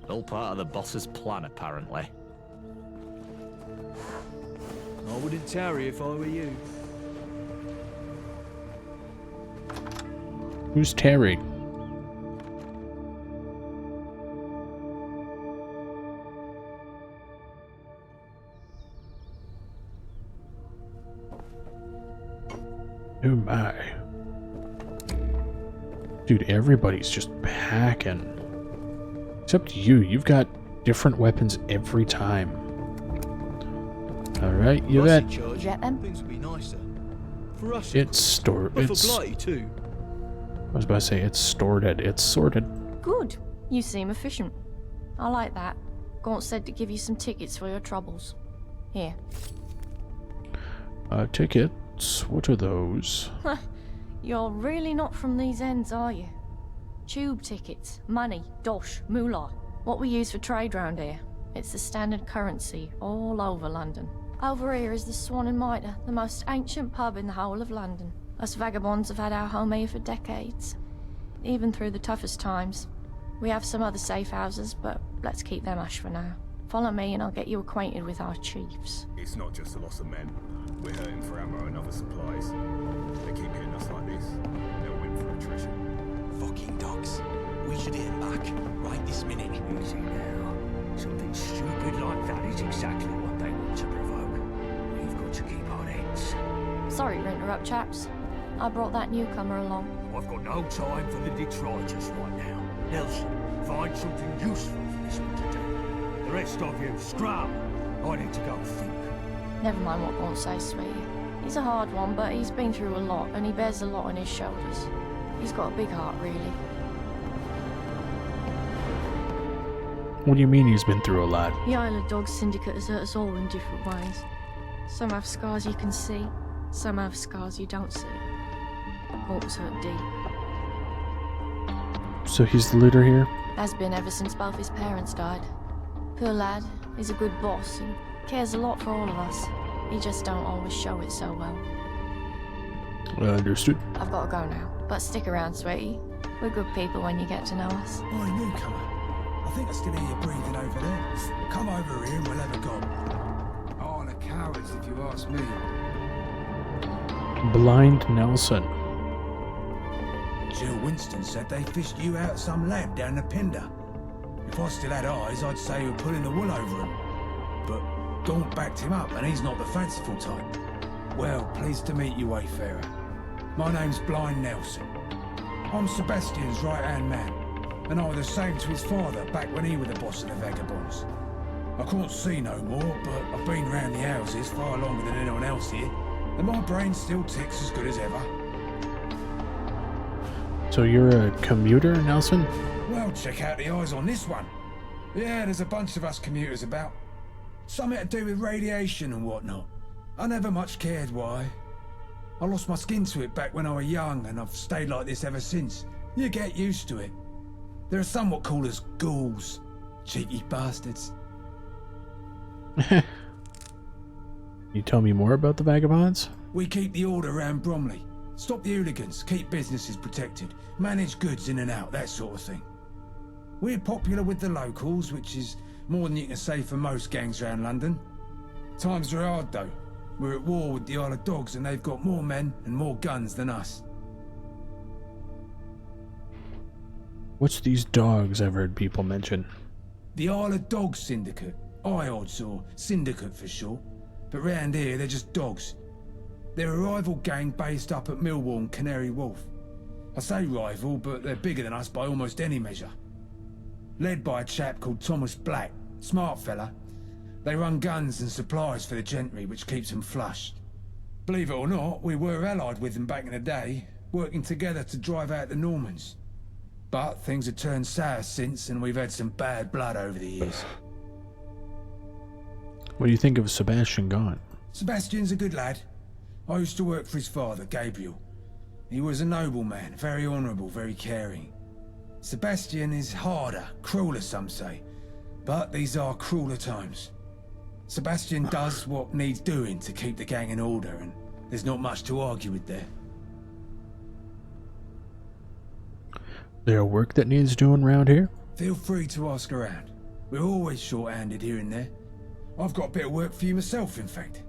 All part of the boss's plan, apparently. I wouldn't tarry if I were you. Who's Terry? Oh my. Dude, everybody's just packing. Except you. You've got different weapons every time. Alright, you bet. Get them? Things would be nicer. For us, It's stored. but It's. for Blighty too. I was about to say it's sorted. It's sorted. Good. You seem efficient. I like that. Gaunt said to give you some tickets for your troubles. Here. Tickets. What are those? You're really not from these ends, are you? Tube tickets, money, dosh, moolah. What we use for trade round here. It's the standard currency all over London. Over here is the Swan and Mitre, the most ancient pub in the whole of London. Us vagabonds have had our home here for decades, even through the toughest times. We have some other safe houses, but let's keep them hush for now. Follow me and I'll get you acquainted with our chiefs. It's not just a loss of men. We're hurting for ammo and other supplies. They keep hitting us like this. They'll win for attrition. Fucking dogs. We should hit him back, right this minute. Easy now. Something stupid like that is exactly what they want to provoke. We've got to keep our heads. Sorry to interrupt, chaps. I brought that newcomer along. I've got no time for the detritus right now. Nelson, find something useful for this one to do. The rest of you, scram! I need to go think. Never mind what Gaunt says, sweetie. He's a hard one, but he's been through a lot, and he bears a lot on his shoulders. He's got a big heart, really. What do you mean he's been through a lot? The Isle of Dogs Syndicate has hurt us all in different ways. Some have scars you can see, some have scars you don't see. Gaunt was hurt deep. So he's the leader here? Has been ever since both his parents died. Poor lad, he's a good boss and cares a lot for all of us. He just don't always show it so well. Understood. I've got to go now, but stick around, sweetie. We're good people when you get to know us. Oi, newcomer. I think I still hear you breathing over there. Come over here and we'll have a go. Oh, the cowards, if you ask me. Blind Nelson. Jill Winston said they fished you out some lab down the Pinder. If I still had eyes, I'd say you were pulling the wool over him. But Gaunt backed him up, and he's not the fanciful type. Well, pleased to meet you, Wayfarer. My name's Blind Nelson. I'm Sebastian's right-hand man, and I was the same to his father back when he was the boss of the vagabonds. I can't see no more, but I've been round the houses far longer than anyone else here. and my brain still ticks as good as ever. So you're a commuter, Nelson? Well, check out the eyes on this one. Yeah, there's a bunch of us commuters about. Something to do with radiation and whatnot. I never much cared why. I lost my skin to it back when I was young, and I've stayed like this ever since. You get used to it. There are some what call us ghouls. Cheeky bastards. You tell me more about the vagabonds? We keep the order around Bromley. Stop the hooligans, keep businesses protected, manage goods in and out, that sort of thing. We're popular with the locals, which is more than you can say for most gangs around London. Times are hard though. We're at war with the Isle of Dogs and they've got more men and more guns than us. What's these dogs I've heard people mention? The Isle of Dogs Syndicate. IODS, or Syndicate for short. But round here, they're just dogs. They're a rival gang based up at Millwall and Canary Wharf. I say rival, but they're bigger than us by almost any measure. Led by a chap called Thomas Black. Smart fella. They run guns and supplies for the gentry, which keeps them flush. Believe it or not, we were allied with them back in the day, working together to drive out the Normans. But things have turned sour since, and we've had some bad blood over the years. What do you think of Sebastian Gaunt? Sebastian's a good lad. I used to work for his father, Gabriel. He was a noble man, very honourable, very caring. Sebastian is harder, crueler some say, but these are crueler times. Sebastian does what needs doing to keep the gang in order, and there's not much to argue with there. There work that needs doing around here? Feel free to ask around. We're always short-handed here and there. I've got a bit of work for you myself, in fact.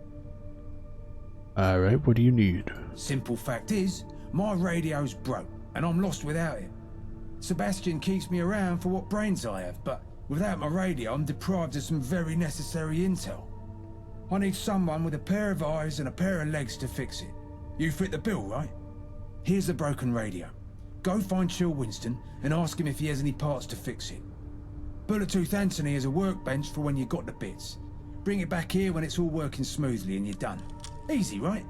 Alright, what do you need? Simple fact is, my radio's broke, and I'm lost without it. Sebastian keeps me around for what brains I have, but without my radio, I'm deprived of some very necessary intel. I need someone with a pair of eyes and a pair of legs to fix it. You fit the bill, right? Here's a broken radio. Go find Chill Winston and ask him if he has any parts to fix it. Bulletooth Anthony has a workbench for when you got the bits. Bring it back here when it's all working smoothly and you're done. Easy, right?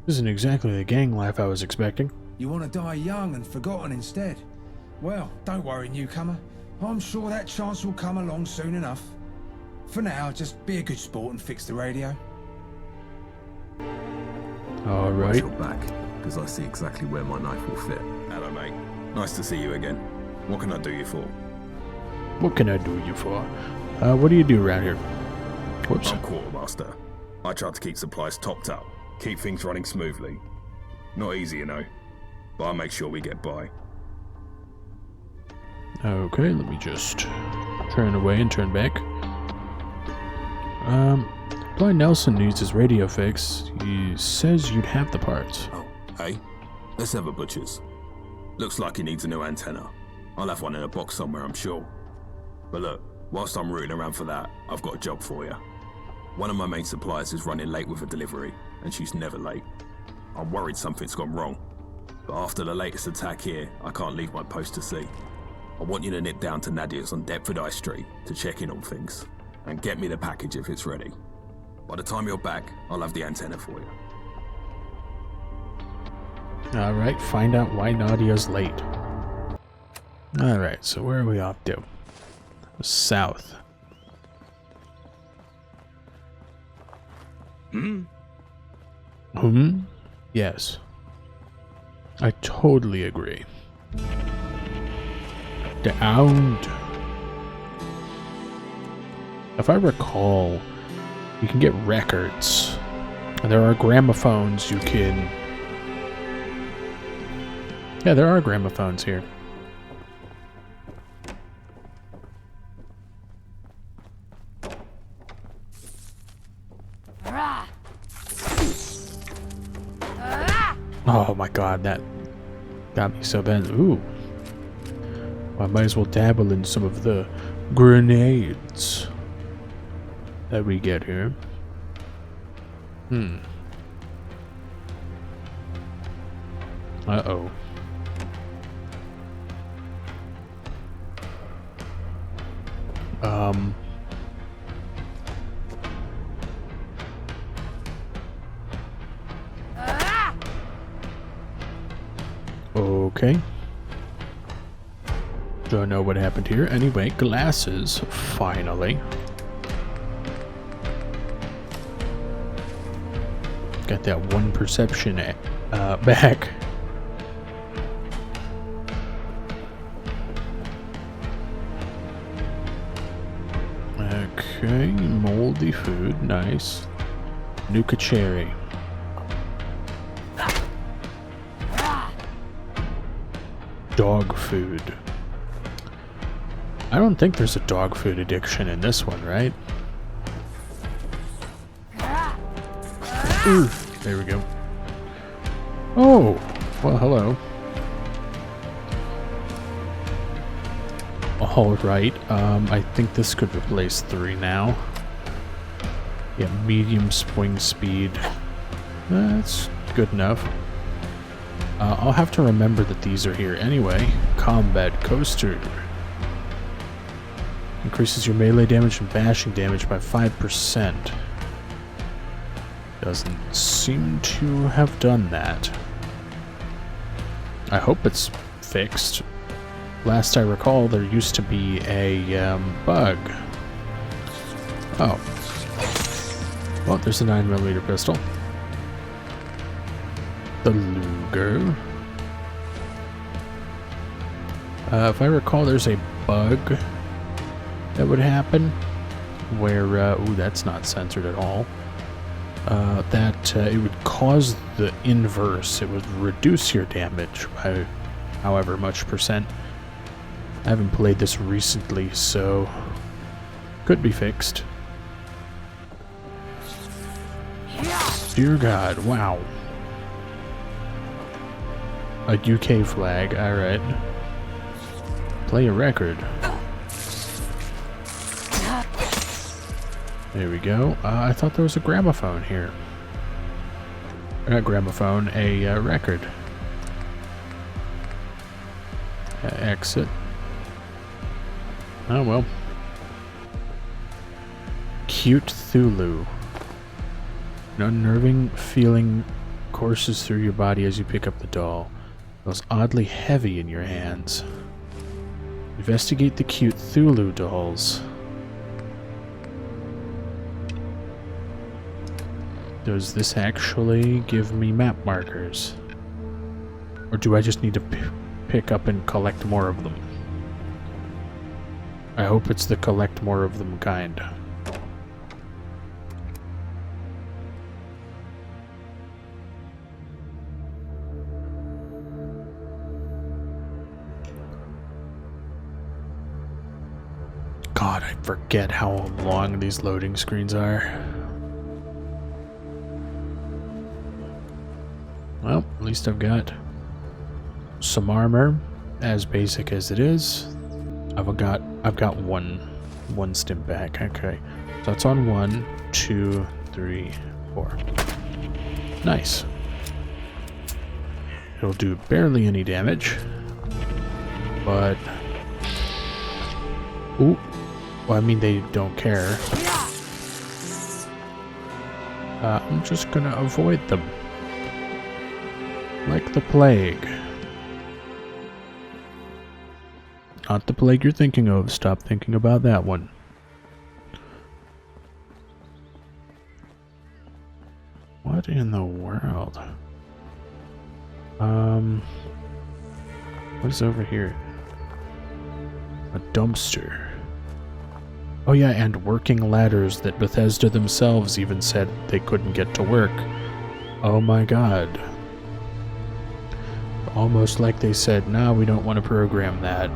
This isn't exactly the gang life I was expecting. You want to die young and forgotten instead? Well, don't worry, newcomer. I'm sure that chance will come along soon enough. For now, just be a good sport and fix the radio. Alright. Watch your back, because I see exactly where my knife will fit. Hello, mate. Nice to see you again. What can I do you for? What can I do you for? What do you do around here? Whoops. I'm quartermaster. I try to keep supplies topped up, keep things running smoothly. Not easy, you know, but I make sure we get by. Okay, let me just turn away and turn back. Blind Nelson needs his radio fixed. He says you'd have the parts. Oh, hey? Let's have a butcher's. Looks like he needs a new antenna. I'll have one in a box somewhere, I'm sure. But look, whilst I'm rooting around for that, I've got a job for you. One of my main suppliers is running late with a delivery, and she's never late. I'm worried something's gone wrong. But after the latest attack here, I can't leave my post to see. I want you to nip down to Nadia's on Deptford High Street to check in on things, and get me the package if it's ready. By the time you're back, I'll have the antenna for you. Alright, find out why Nadia's late. Alright, so where are we off to? South. Yes. I totally agree. Downed. If I recall, you can get records. And there are gramophones you can... Yeah, there are gramophones here. Oh my god, that got me so bad. Ooh. I might as well dabble in some of the grenades that we get here. Uh-oh. Okay. Don't know what happened here. Anyway, glasses, finally. Got that one perception back. Okay, moldy food, nice. Nuka cherry. Dog food. I don't think there's a dog food addiction in this one, right? Ooh, there we go. Oh, well, hello. Alright, I think this could replace 3 now. Yeah, medium swing speed. That's good enough. I'll have to remember that these are here anyway. Combat Coaster. Increases your melee damage and bashing damage by 5%. Doesn't seem to have done that. I hope it's fixed. Last I recall, there used to be a bug. Oh. Well, there's a 9mm pistol. The Luger. If I recall, there's a bug that would happen where, ooh, that's not censored at all. It would cause the inverse. It would reduce your damage by however much percent. I haven't played this recently, so could be fixed. Dear God, wow. A UK flag, alright. Play a record. There we go. I thought there was a gramophone here. Not gramophone, a record. Exit. Oh well. Cute Thulu. An unnerving feeling courses through your body as you pick up the doll. Feels oddly heavy in your hands. Investigate the cute Thulu dolls. Does this actually give me map markers? Or do I just need to pick up and collect more of them? I hope it's the collect more of them kind. God, I forget how long these loading screens are. Well, at least I've got some armor, as basic as it is. I've got one stim back. Okay, so it's on 1, 2, 3, 4. Nice. It'll do barely any damage, but ooh, well, I mean they don't care. I'm just gonna avoid them. Like the plague. Not the plague you're thinking of. Stop thinking about that one. What in the world? What is over here? A dumpster. Oh yeah, and working ladders that Bethesda themselves even said they couldn't get to work. Oh my god. Almost like they said, nah, we don't want to program that.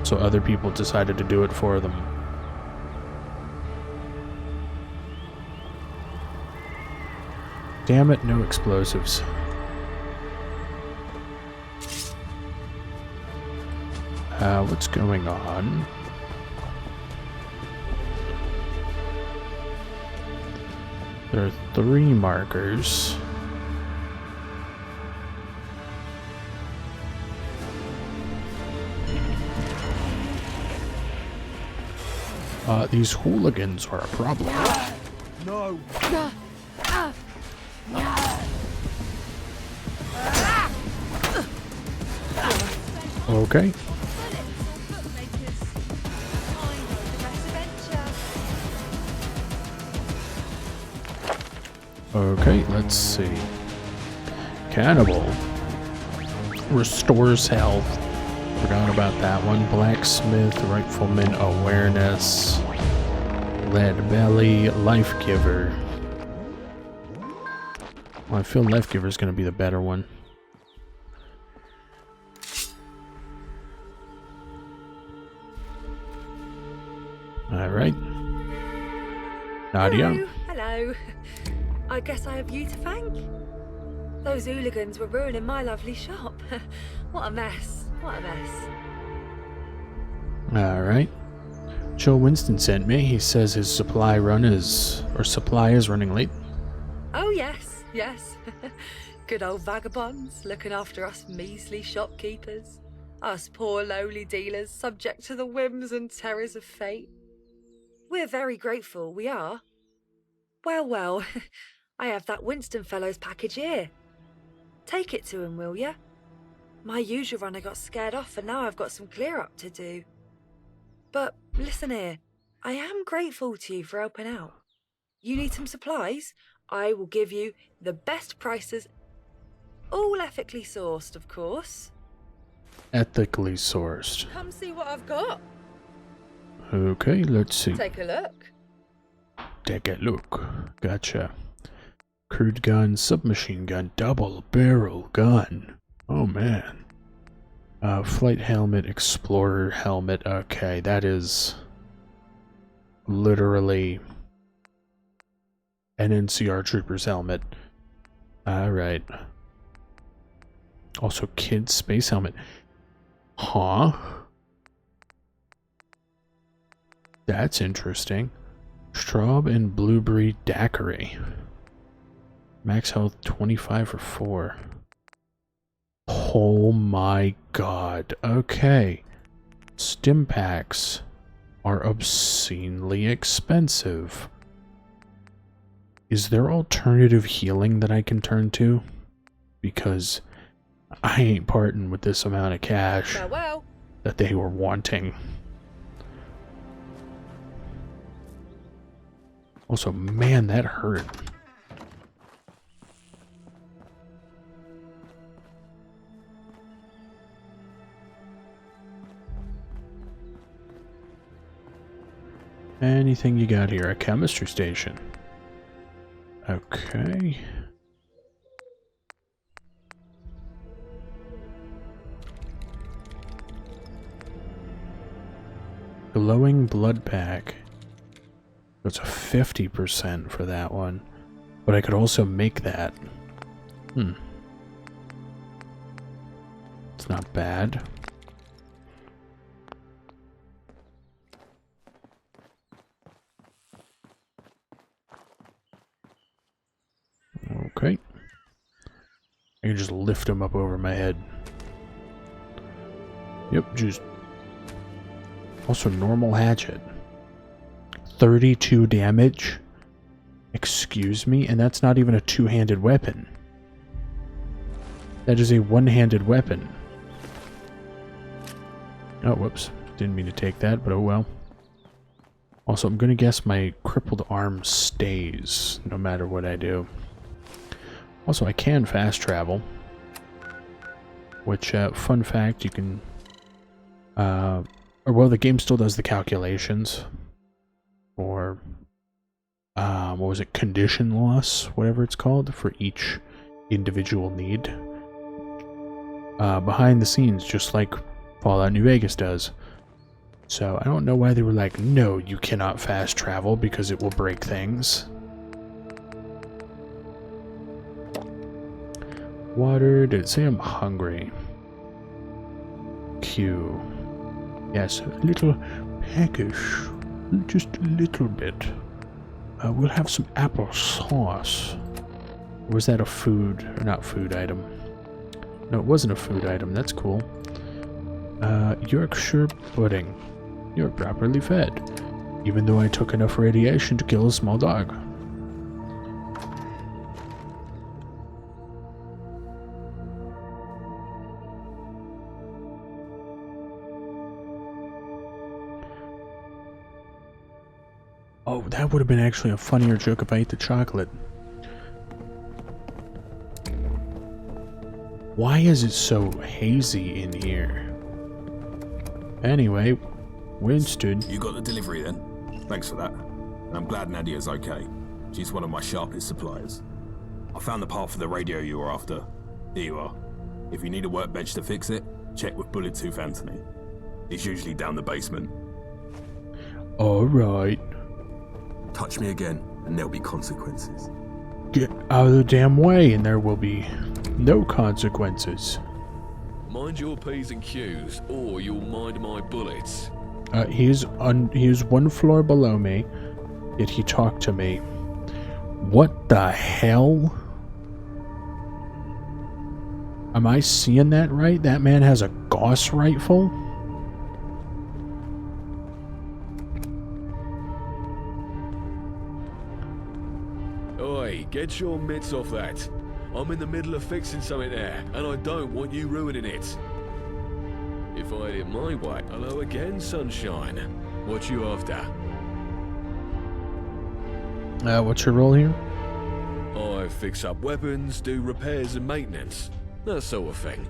So other people decided to do it for them. Damn it, no explosives. What's going on? There are 3 markers. These hooligans are a problem. No. Okay. Okay, let's see. Cannibal. Restores health. Forgot about that one. Blacksmith, Rifleman, Awareness. Lead Belly, Life Giver. Well, I feel Life Giver is going to be the better one. Alright. Nadia. Hello. I guess I have you to thank. Those hooligans were ruining my lovely shop. What a mess. What a mess. Alright. Joe Winston sent me. He says his supply is running late. Oh yes, yes. Good old vagabonds looking after us measly shopkeepers. Us poor lowly dealers subject to the whims and terrors of fate. We're very grateful, we are. Well, well, I have that Winston fellow's package here. Take it to him, will ya? My usual runner got scared off and now I've got some clear up to do. But listen here, I am grateful to you for helping out. You need some supplies? I will give you the best prices, all ethically sourced, of course. Ethically sourced. Come see what I've got. Okay, let's see. Take a look. Take a look. Gotcha. Crude gun, submachine gun, double barrel gun. Oh man. Flight helmet, explorer helmet. Okay, that is literally an NCR trooper's helmet. Alright. Also, kid's space helmet. Huh? That's interesting. Straub and Blueberry Daiquiri. Max health 25 for 4. Oh my god. Okay. Stim packs are obscenely expensive. Is there alternative healing that I can turn to? Because I ain't parting with this amount of cash that they were wanting. Also, man, that hurt. Anything you got here? A chemistry station. Okay. Glowing blood pack. It's a 50% for that one. But I could also make that. It's not bad. Okay. I can just lift him up over my head. Yep, just... Also, normal hatchet. 32 damage? Excuse me? And that's not even a two-handed weapon. That is a one-handed weapon. Oh, whoops. Didn't mean to take that, but oh well. Also, I'm gonna guess my crippled arm stays, no matter what I do. Also, I can fast travel. Which, fun fact, you can... or, well, the game still does the calculations. Or, what was it? Condition loss? Whatever it's called, for each individual need. Behind the scenes, just like Fallout New Vegas does. So, I don't know why they were like, no, you cannot fast travel because it will break things. Water, did it say I'm hungry? Q. Yes, a little peckish. Just a little bit. We'll have some apple sauce. Or was that a food, or not food item? No, it wasn't a food item, that's cool. Yorkshire pudding. You're properly fed. Even though I took enough radiation to kill a small dog. Oh, that would have been actually a funnier joke if I ate the chocolate. Why is it so hazy in here? Anyway, Winston. You got the delivery then? Thanks for that. And I'm glad Nadia's okay. She's one of my sharpest suppliers. I found the part for the radio you were after. Here you are. If you need a workbench to fix it, check with Bullet-Tooth Anthony. He's usually down the basement. Alright. Touch me again, and there'll be consequences. Get out of the damn way, and there will be no consequences. Mind your P's and Q's, or you'll mind my bullets. He's one floor below me, yet he talked to me. What the hell? Am I seeing that right? That man has a Gauss rifle? Oi, get your mitts off that. I'm in the middle of fixing something there, and I don't want you ruining it. If I had it my way, hello again, sunshine. What you after? What's your role here? I fix up weapons, do repairs and maintenance. That sort of thing.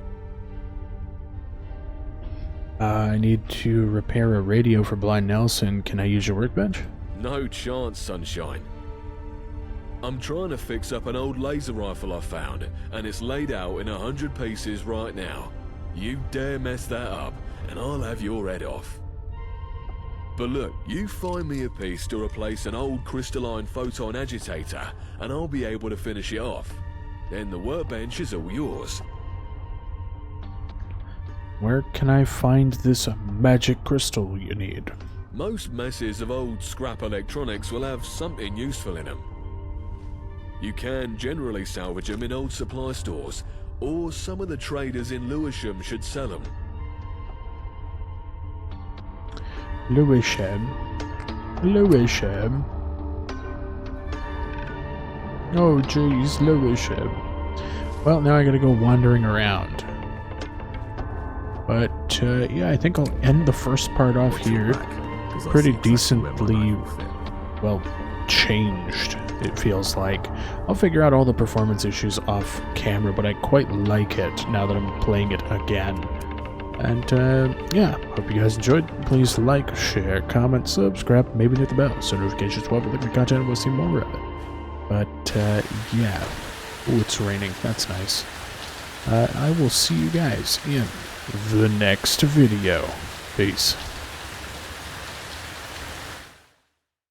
I need to repair a radio for Blind Nelson. Can I use your workbench? No chance, sunshine. I'm trying to fix up an old laser rifle I found, and it's laid out in 100 pieces right now. You dare mess that up, and I'll have your head off. But look, you find me a piece to replace an old crystalline photon agitator, and I'll be able to finish it off. Then the workbench is all yours. Where can I find this magic crystal you need? Most messes of old scrap electronics will have something useful in them. You can generally salvage them in old supply stores, or some of the traders in Lewisham should sell them. Lewisham. Lewisham. Oh jeez, Lewisham. Well, now I gotta go wandering around. But, yeah, I think I'll end the first part off here. Pretty decently, well, changed, it feels like. I'll figure out all the performance issues off camera, but I quite like it now that I'm playing it again. And, yeah, hope you guys enjoyed. Please like, share, comment, subscribe, maybe hit the bell so notifications will have a look at content and we'll see more of it. But, yeah. Oh, it's raining. That's nice. I will see you guys in the next video. Peace.